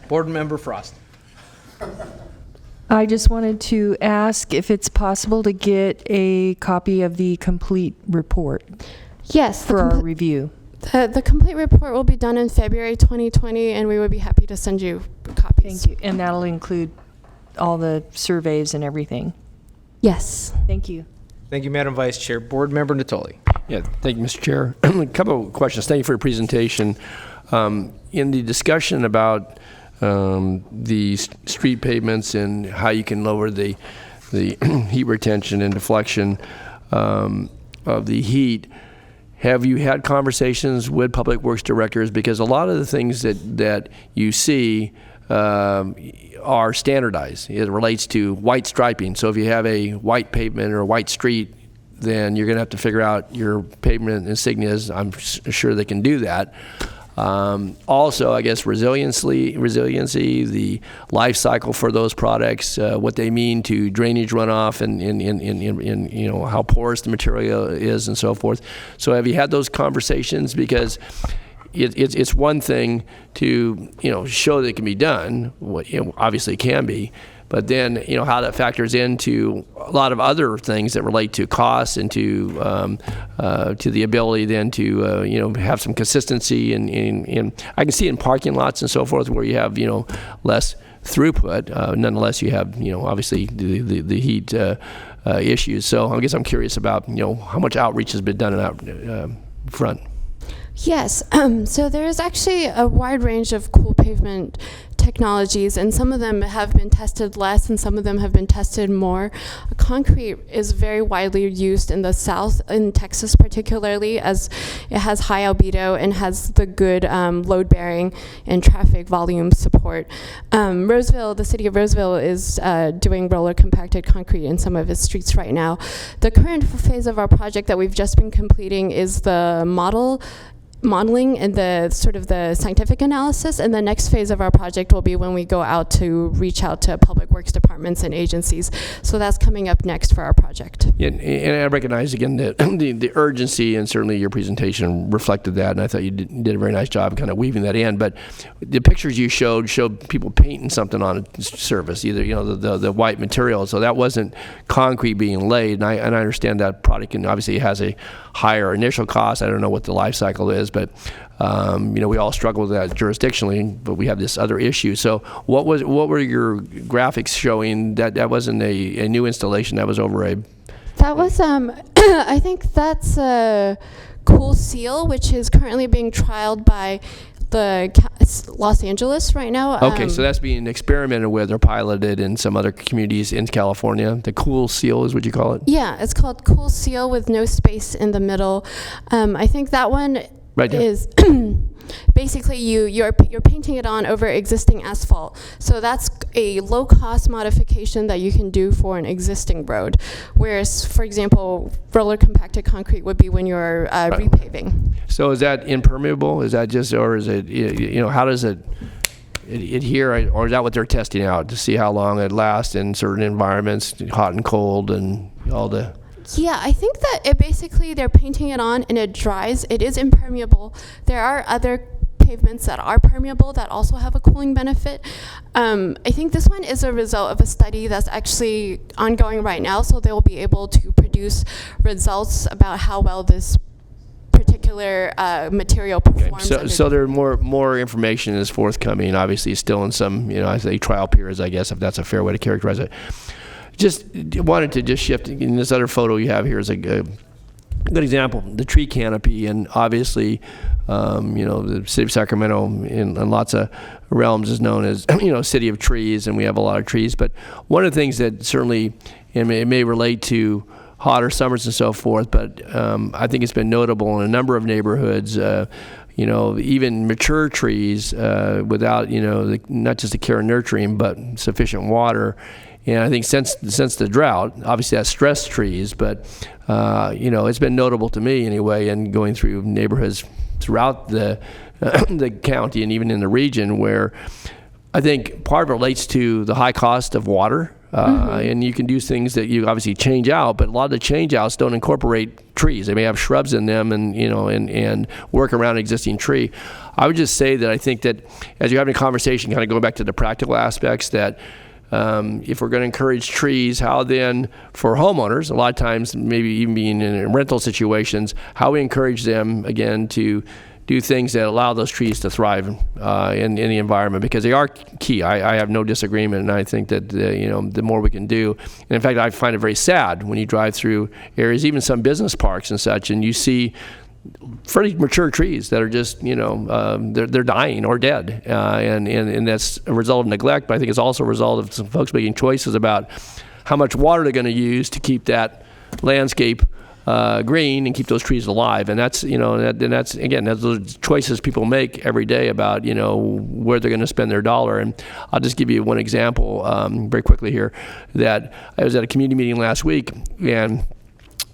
Board Member Frost. I just wanted to ask if it's possible to get a copy of the complete report. Yes. For our review. The complete report will be done in February 2020, and we would be happy to send you copies. Thank you. And that'll include all the surveys and everything. Yes. Thank you. Thank you, Madam Vice Chair. Board Member Natoli. Yeah, thank you, Mr. Chair. A couple of questions. Thank you for your presentation. In the discussion about the street pavements and how you can lower the heat retention and deflection of the heat, have you had conversations with Public Works directors? Because a lot of the things that you see are standardized. It relates to white striping. So if you have a white pavement or a white street, then you're going to have to figure out your pavement insignias. I'm sure they can do that. Also, I guess resiliency, the life cycle for those products, what they mean to drainage runoff, and how porous the material is, and so forth. So, have you had those conversations? Because it's one thing to show that it can be done. Obviously, it can be. But then, how that factors into a lot of other things that relate to costs and to the ability then to have some consistency. And I can see in parking lots and so forth where you have less throughput. Nonetheless, you have obviously the heat issues. So I guess I'm curious about how much outreach has been done in that front. Yes, so there is actually a wide range of cool pavement technologies, and some of them have been tested less and some of them have been tested more. Concrete is very widely used in the South, in Texas particularly, as it has high albedo and has the good load bearing and traffic volume support. Roseville, the city of Roseville, is doing roller compacted concrete in some of its streets right now. The current phase of our project that we've just been completing is the modeling and the sort of the scientific analysis, and the next phase of our project will be when we go out to reach out to public works departments and agencies. So that's coming up next for our project. Yeah, and I recognize again the urgency, and certainly your presentation reflected that, and I thought you did a very nice job kind of weaving that in. But the pictures you showed people painting something on a surface, either the white material, so that wasn't concrete being laid. And I understand that product obviously has a higher initial cost. I don't know what the life cycle is, but we all struggle with that jurisdictionally, but we have this other issue. So what were your graphics showing? That wasn't a new installation, that was over a... That was, I think that's a Cool Seal, which is currently being trialed by it's Los Angeles right now. Okay, so that's being experimented with or piloted in some other communities in California. The Cool Seal is what you call it? Yeah, it's called Cool Seal with no space in the middle. I think that one is basically you're painting it on over existing asphalt. So that's a low-cost modification that you can do for an existing road. Whereas, for example, roller compacted concrete would be when you're repaving. So is that impermeable? Is that just, or is it, how does it adhere, or is that what they're testing out to see how long it lasts in certain environments, hot and cold and all the... Yeah, I think that basically they're painting it on and it dries. It is impermeable. There are other pavements that are permeable that also have a cooling benefit. I think this one is a result of a study that's actually ongoing right now, so they'll be able to produce results about how well this particular material performs. Okay. So there more information is forthcoming, obviously still in some, I say trial periods, I guess, if that's a fair way to characterize it. Just wanted to shift. In this other photo you have here is a good example, the tree canopy, and obviously, the city of Sacramento in lots of realms is known as, city of trees, and we have a lot of trees. But one of the things that certainly, it may relate to hotter summers and so forth, but I think it's been notable in a number of neighborhoods, even mature trees without, not just the care and nurturing, but sufficient water. And I think since the drought, obviously that's stressed trees, but it's been notable to me anyway, and going through neighborhoods throughout the county and even in the region, where I think part of it relates to the high cost of water, and you can do things that you obviously change out, but a lot of the change outs don't incorporate trees. They may have shrubs in them, and and work around an existing tree. I would just say that I think that as you're having a conversation, kind of going back to the practical aspects, that if we're going to encourage trees, how then for homeowners, a lot of times maybe even being in rental situations, how we encourage them again to do things that allow those trees to thrive in the environment, because they are key. I have no disagreement, and I think that the more we can do. And in fact, I find it very sad when you drive through areas, even some business parks and such, and you see fairly mature trees that are just, they're dying or dead, and that's a result of neglect. But I think it's also a result of some folks making choices about how much water they're going to use to keep that landscape green and keep those trees alive. And that's, that's again, that's those choices people make every day about, where they're going to spend their dollar. And I'll just give you one example very quickly here. That I was at a community meeting last week, and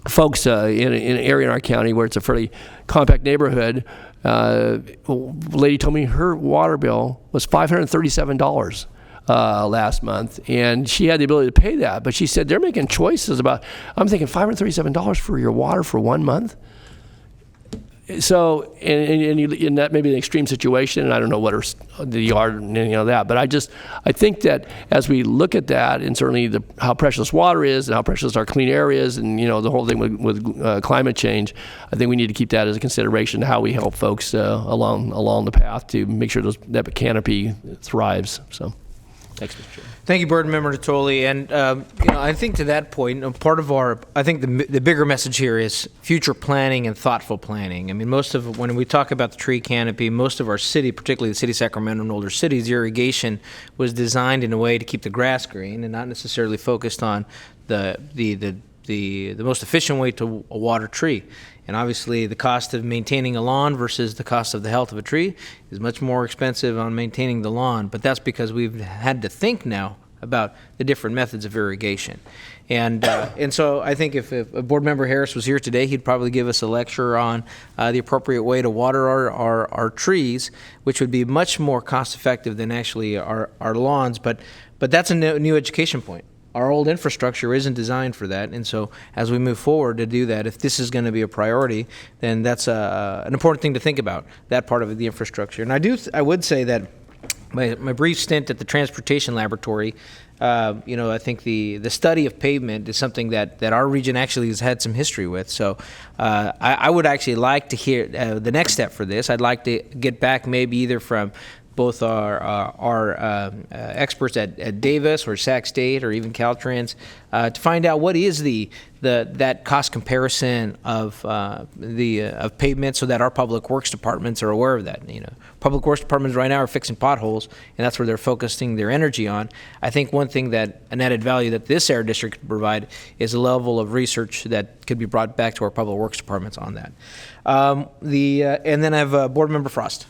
folks in an area in our county where it's a fairly compact neighborhood. A lady told me her water bill was $537 last month, and she had the ability to pay that. But she said they're making choices about. I'm thinking $537 for your water for 1 month. So, and that may be an extreme situation, and I don't know what the yard and any of that, but I think that as we look at that, and certainly how precious water is and how precious our clean air is, and the whole thing with climate change, I think we need to keep that as a consideration, how we help folks along the path to make sure that Canopy thrives. So, thanks, Mr. Chair. Thank you, Board Member Natoli. And I think to that point, part of I think the bigger message here is future planning and thoughtful planning. I mean, when we talk about the tree canopy, most of our city, particularly the city of Sacramento and older cities, irrigation was designed in a way to keep the grass green and not necessarily focused on the most efficient way to water tree. And obviously, the cost of maintaining a lawn versus the cost of the health of a tree is much more expensive on maintaining the lawn. But that's because we've had to think now about the different methods of irrigation. And so I think if Board Member Harris was here today, he'd probably give us a lecture on the appropriate way to water our trees, which would be much more cost-effective than actually our lawns. But that's a new education point. Our old infrastructure isn't designed for that, and so as we move forward to do that, if this is going to be a priority, then that's an important thing to think about, that part of the infrastructure. And I would say that my brief stint at the Transportation Laboratory, I think the study of pavement is something that our region actually has had some history with. So I would actually like to hear the next step for this. I'd like to get back maybe either from both our experts at Davis or Sac State or even Caltrans to find out what is that cost comparison of pavement, so that our public works departments are aware of that. Public works departments right now are fixing potholes, and that's where they're focusing their energy on. I think one thing that an added value that this air district could provide is a level of research that could be brought back to our public works departments on that. And then I have Board Member Frost.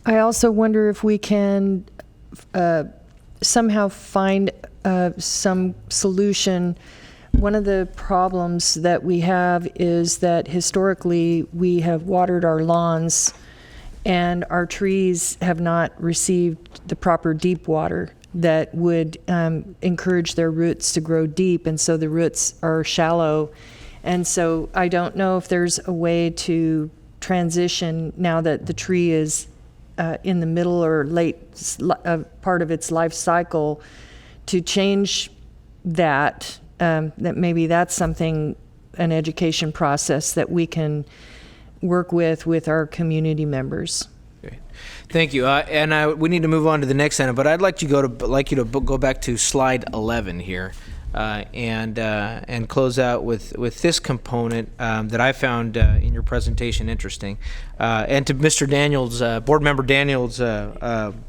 I also wonder if we can somehow find some solution. One of the problems that we have is that historically we have watered our lawns and our trees have not received the proper deep water that would encourage their roots to grow deep, and so the roots are shallow. And so I don't know if there's a way to transition now that the tree is in the middle or late part of its life cycle to change that, that maybe that's something, an education process that we can work with our community members. Okay. Thank you. We need to move on to the next item, but I'd like you to go back to slide 11 here. And close out with this component that I found in your presentation interesting. And to Mr. Daniels, Board Member Daniels'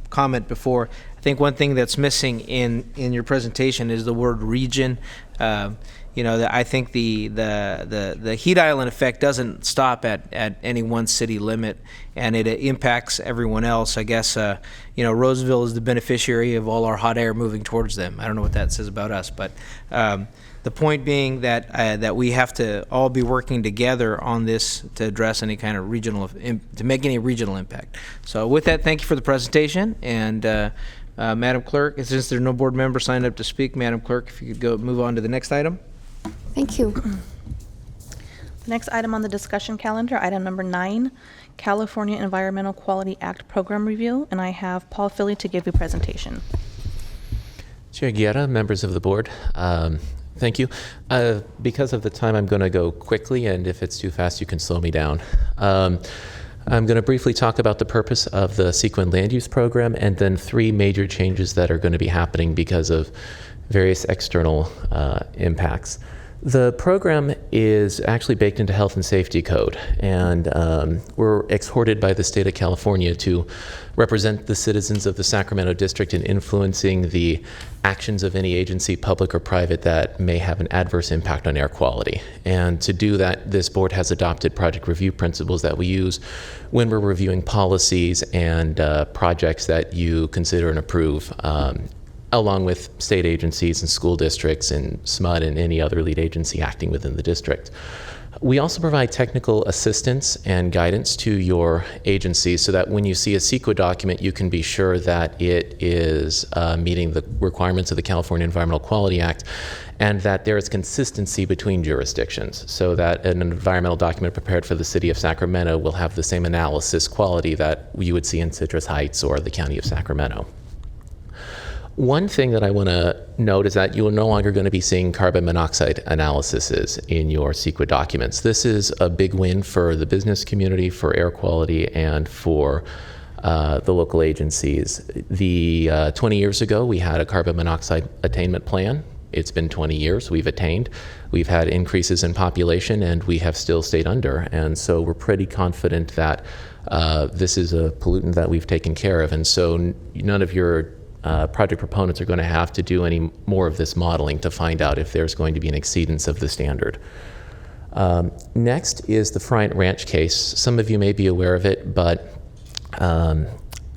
comment before, I think one thing that's missing in your presentation is the word region. I think the heat island effect doesn't stop at any one city limit, and it impacts everyone else. I guess Roseville is the beneficiary of all our hot air moving towards them. I don't know what that says about us, but the point being that we have to all be working together on this to address any kind of to make any regional impact. So with that, thank you for the presentation. And Madam Clerk, since there are no board members signed up to speak, Madam Clerk, if you could go move on to the next item. Thank you. The next item on the discussion calendar, item number 9, California Environmental Quality Act Program Review, and I have Paul Philly to give a presentation. Chair Guerra, members of the board, thank you. Because of the time, I'm going to go quickly, and if it's too fast, you can slow me down. I'm going to briefly talk about the purpose of the Sequin land use program, and then 3 major changes that are going to be happening because of various external impacts. The program is actually baked into Health and Safety Code, and we're exhorted by the state of California to represent the citizens of the Sacramento district in influencing the actions of any agency, public or private, that may have an adverse impact on air quality. And to do that, this board has adopted project review principles that we use when we're reviewing policies and projects that you consider and approve along with state agencies and school districts and SMUD and any other lead agency acting within the district. We also provide technical assistance and guidance to your agencies so that when you see a CEQA document, you can be sure that it is meeting the requirements of the California Environmental Quality Act, and that there is consistency between jurisdictions, so that an environmental document prepared for the city of Sacramento will have the same analysis quality that you would see in Citrus Heights or the county of Sacramento. One thing that I want to note is that you are no longer going to be seeing carbon monoxide analyses in your CEQA documents. This is a big win for the business community, for air quality, and for the local agencies. 20 years ago, we had a carbon monoxide attainment plan. It's been 20 years. We've attained. We've had increases in population, and we have still stayed under. And so we're pretty confident that this is a pollutant that we've taken care of. And so none of your project proponents are going to have to do any more of this modeling to find out if there's going to be an exceedance of the standard. Next is the Friant Ranch case. Some of you may be aware of it, but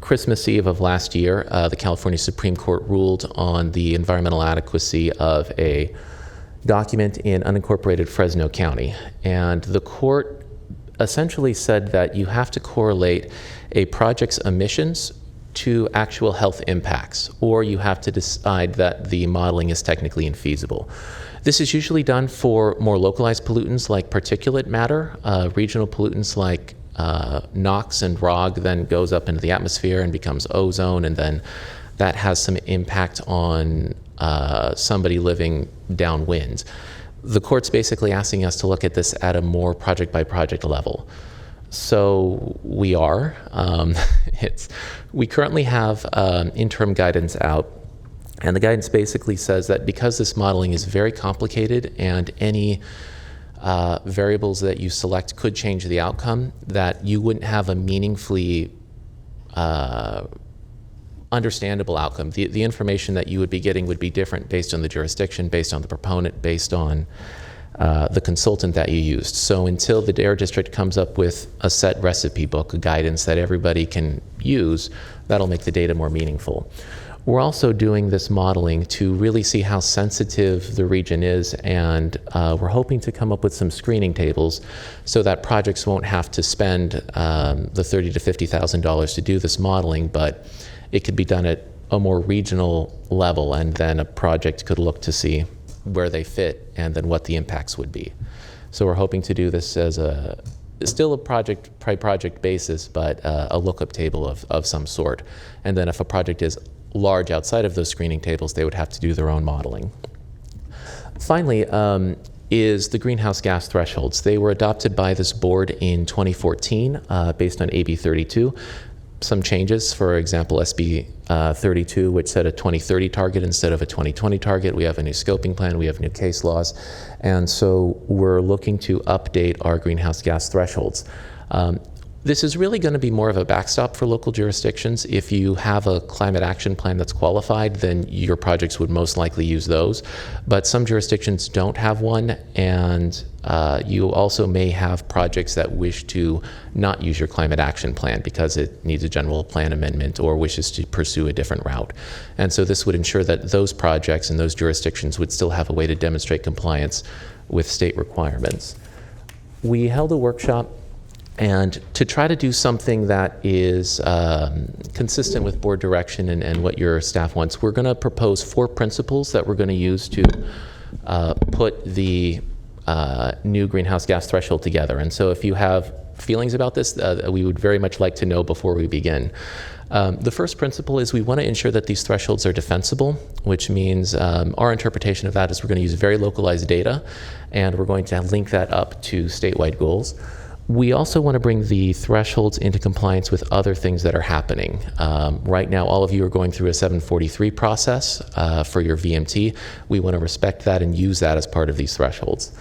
Christmas Eve of last year, the California Supreme Court ruled on the environmental adequacy of a document in unincorporated Fresno County. And the court essentially said that you have to correlate a project's emissions to actual health impacts, or you have to decide that the modeling is technically infeasible. This is usually done for more localized pollutants like particulate matter. Regional pollutants like NOx and ROG then goes up into the atmosphere and becomes ozone, and then that has some impact on somebody living downwind. The court's basically asking us to look at this at a more project by project level. So we are. We currently have interim guidance out, and the guidance basically says that because this modeling is very complicated and any variables that you select could change the outcome, that you wouldn't have a meaningfully understandable outcome. The information that you would be getting would be different based on the jurisdiction, based on the proponent, based on the consultant that you used. So until the DARE district comes up with a set recipe book, a guidance that everybody can use, that'll make the data more meaningful. We're also doing this modeling to really see how sensitive the region is, and we're hoping to come up with some screening tables so that projects won't have to spend the $30,000 to $50,000 to do this modeling, but it could be done at a more regional level, and then a project could look to see where they fit and then what the impacts would be. So we're hoping to do this as still a project by project basis, but a lookup table of some sort. And then if a project is large outside of those screening tables, they would have to do their own modeling. Finally, is the greenhouse gas thresholds. They were adopted by this board in 2014 based on AB 32. Some changes, for example, SB 32, which set a 2030 target instead of a 2020 target. We have a new scoping plan, we have new case laws, and so we're looking to update our greenhouse gas thresholds. This is really going to be more of a backstop for local jurisdictions. If you have a climate action plan that's qualified, then your projects would most likely use those. But some jurisdictions don't have one, and you also may have projects that wish to not use your climate action plan because it needs a general plan amendment or wishes to pursue a different route. And so this would ensure that those projects and those jurisdictions would still have a way to demonstrate compliance with state requirements. We held a workshop and to try to do something that is consistent with board direction and what your staff wants, we're going to propose 4 principles that we're going to use to put the new greenhouse gas threshold together. And so if you have feelings about this, we would very much like to know before we begin. The first principle is we want to ensure that these thresholds are defensible, which means our interpretation of that is we're going to use very localized data, and we're going to link that up to statewide goals. We also want to bring the thresholds into compliance with other things that are happening. Right now, all of you are going through a 743 process for your VMT. We want to respect that and use that as part of these thresholds.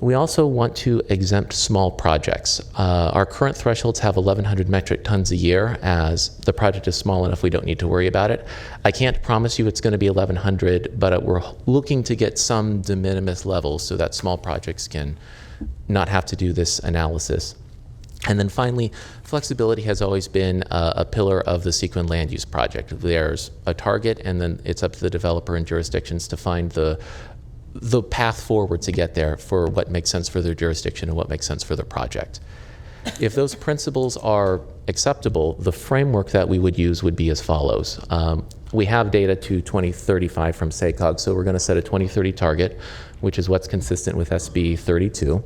We also want to exempt small projects. Our current thresholds have 1,100 metric tons a year. As the project is small enough, we don't need to worry about it. I can't promise you it's going to be 1,100, but we're looking to get some de minimis levels so that small projects can not have to do this analysis. And then finally, flexibility has always been a pillar of the Sequin land use project. There's a target, and then it's up to the developer and jurisdictions to find the path forward to get there for what makes sense for their jurisdiction and what makes sense for their project. If those principles are acceptable, the framework that we would use would be as follows. We have data to 2035 from SACOG, so we're going to set a 2030 target, which is what's consistent with SB 32.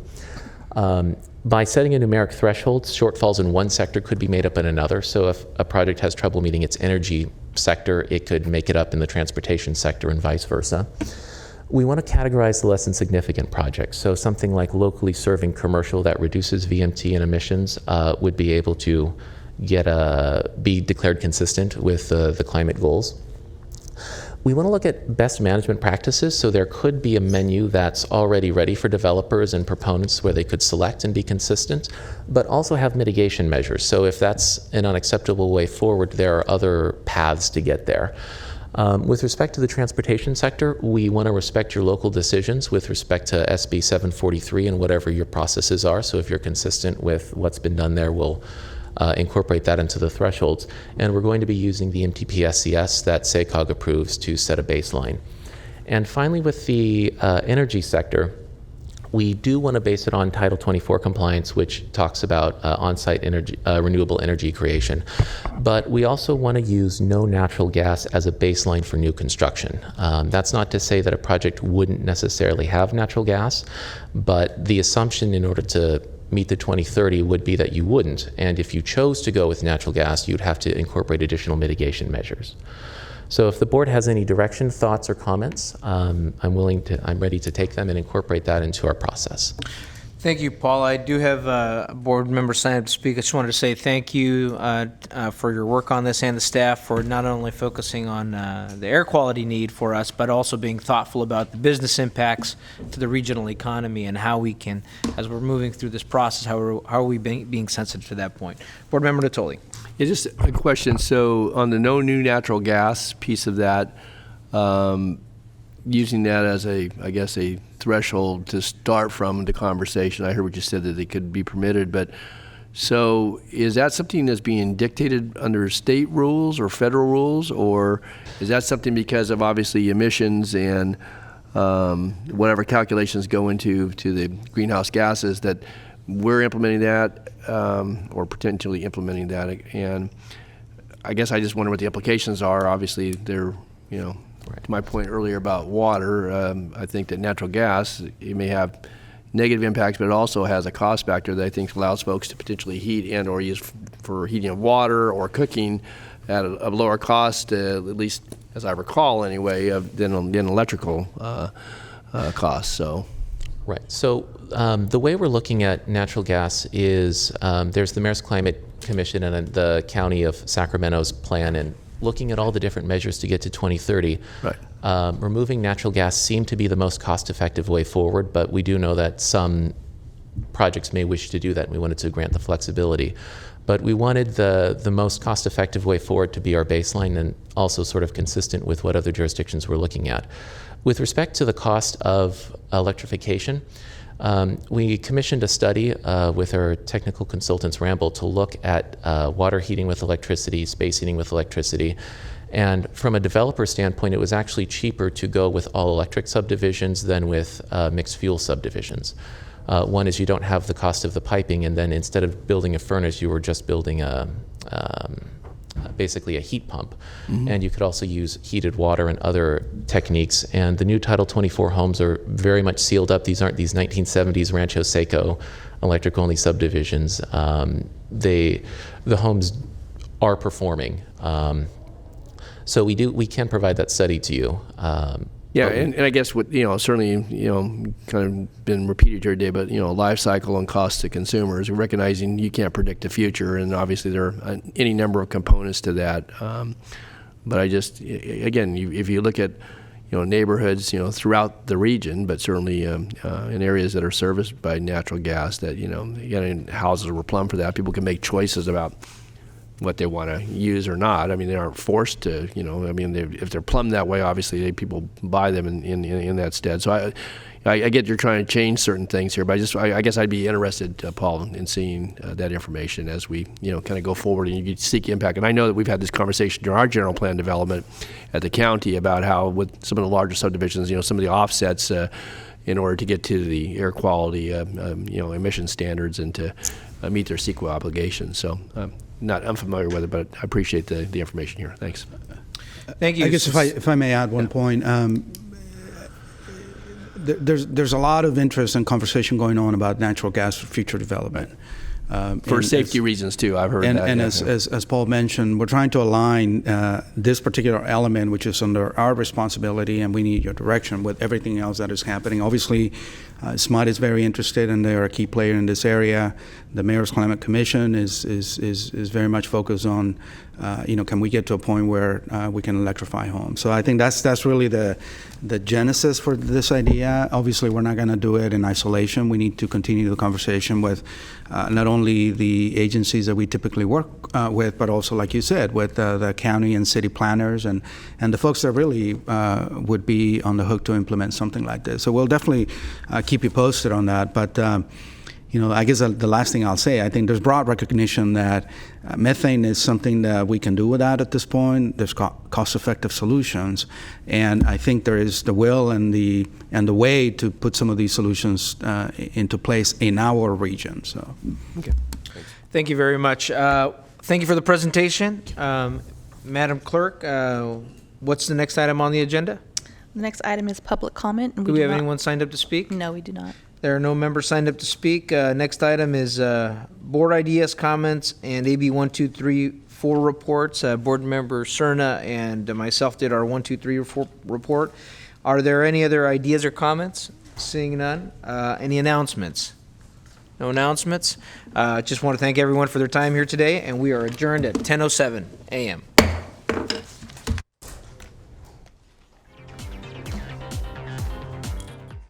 By setting a numeric threshold, shortfalls in one sector could be made up in another. So if a project has trouble meeting its energy sector, it could make it up in the transportation sector and vice versa. We want to categorize the less than significant projects. So something like locally serving commercial that reduces VMT and emissions would be able to be declared consistent with the climate goals. We want to look at best management practices, so there could be a menu that's already ready for developers and proponents where they could select and be consistent, but also have mitigation measures. So if that's an unacceptable way forward, there are other paths to get there. With respect to the transportation sector, we want to respect your local decisions with respect to SB 743 and whatever your processes are. So if you're consistent with what's been done there, we'll incorporate that into the thresholds. And we're going to be using the MTP-SCS that SACOG approves to set a baseline. And finally, with the energy sector, we do want to base it on Title 24 compliance, which talks about on-site energy, renewable energy creation. But we also want to use no natural gas as a baseline for new construction. That's not to say that a project wouldn't necessarily have natural gas, but the assumption in order to meet the 2030 would be that you wouldn't. And if you chose to go with natural gas, you'd have to incorporate additional mitigation measures. So if the board has any direction, thoughts, or comments, I'm ready to take them and incorporate that into our process. Thank you, Paul. I do have a board member sign up to speak. I just wanted to say thank you for your work on this and the staff for not only focusing on the air quality need for us, but also being thoughtful about the business impacts to the regional economy and how we can, as we're moving through this process, how are we being sensitive to that point. Board Member Natoli. Yeah, just a question. So on the no new natural gas piece of that, using that as a threshold to start from the conversation. I heard what you said, that they could be permitted, but so is that something that's being dictated under state rules or federal rules, or is that something because of obviously emissions and whatever calculations go into the greenhouse gases that we're implementing that or potentially implementing that? And I guess I just wonder what the implications are. Obviously, they're, to my point earlier about water, I think that natural gas, it may have negative impacts, but it also has a cost factor that I think allows folks to potentially heat and or use for heating of water or cooking at a lower cost, at least as I recall anyway, than electrical costs. So. Right. So the way we're looking at natural gas is there's the Mayor's Climate Commission and the County of Sacramento's plan, and looking at all the different measures to get to 2030, right. Removing natural gas seemed to be the most cost-effective way forward, but we do know that some projects may wish to do that, and we wanted to grant the flexibility. But we wanted the most cost-effective way forward to be our baseline and also sort of consistent with what other jurisdictions we're looking at. With respect to the cost of electrification, we commissioned a study with our technical consultants, Ramble, to look at water heating with electricity, space heating with electricity. And from a developer standpoint, it was actually cheaper to go with all electric subdivisions than with mixed fuel subdivisions. One is you don't have the cost of the piping, and then instead of building a furnace, you were just building basically a heat pump. Mm-hmm. And you could also use heated water and other techniques. And the new Title 24 homes are very much sealed up. These aren't these 1970s Rancho Seco electric-only subdivisions. The homes are performing. So we can provide that study to you. Yeah, and I guess what, certainly, kind of been repeated here today, but, life cycle and cost to consumers, recognizing you can't predict the future, and obviously there are any number of components to that. But I just, again, if you look at, neighborhoods, throughout the region, but certainly in areas that are serviced by natural gas, that, again, houses were plumbed for that, people can make choices about what they want to use or not. I mean, they aren't forced to, I mean, if they're plumbed that way, obviously people buy them in that stead. So I get you're trying to change certain things here, but I guess I'd be interested, Paul, in seeing that information as we, kind of go forward and you seek impact. And I know that we've had this conversation during our general plan development at the county about how with some of the larger subdivisions, some of the offsets in order to get to the air quality, emission standards and to meet their CEQA obligations. So I'm not unfamiliar with it, but I appreciate the information here. Thanks. Thank you. I guess if I may add one point, there's a lot of interest and conversation going on about natural gas for future development. For safety reasons too, I've heard that. And as Paul mentioned, we're trying to align this particular element, which is under our responsibility, and we need your direction with everything else that is happening. Obviously, SMUD is very interested, and they are a key player in this area. The Mayor's Climate Commission is very much focused on, can we get to a point where we can electrify homes? So I think that's really the genesis for this idea. Obviously, we're not going to do it in isolation. We need to continue the conversation with not only the agencies that we typically work with, but also, like you said, with the county and city planners and the folks that really would be on the hook to implement something like this. So we'll definitely keep you posted on that. But I guess the last thing I'll say, I think there's broad recognition that methane is something that we can do without at this point. There's cost-effective solutions, and I think there is the will and the way to put some of these solutions into place in our region. So, okay. Thank you very much. Thank you for the presentation, Madam Clerk. What's the next item on the agenda? The next item is public comment. And Do we have anyone signed up to speak? No, we do not. There are no members signed up to speak. Next item is board ideas, comments, and AB 1234 reports. Board member Cerna and myself did our 123 report. Are there any other ideas or comments? Seeing none. Any announcements? No announcements. Just want to thank everyone for their time here today, and we are adjourned at 10:07 a.m.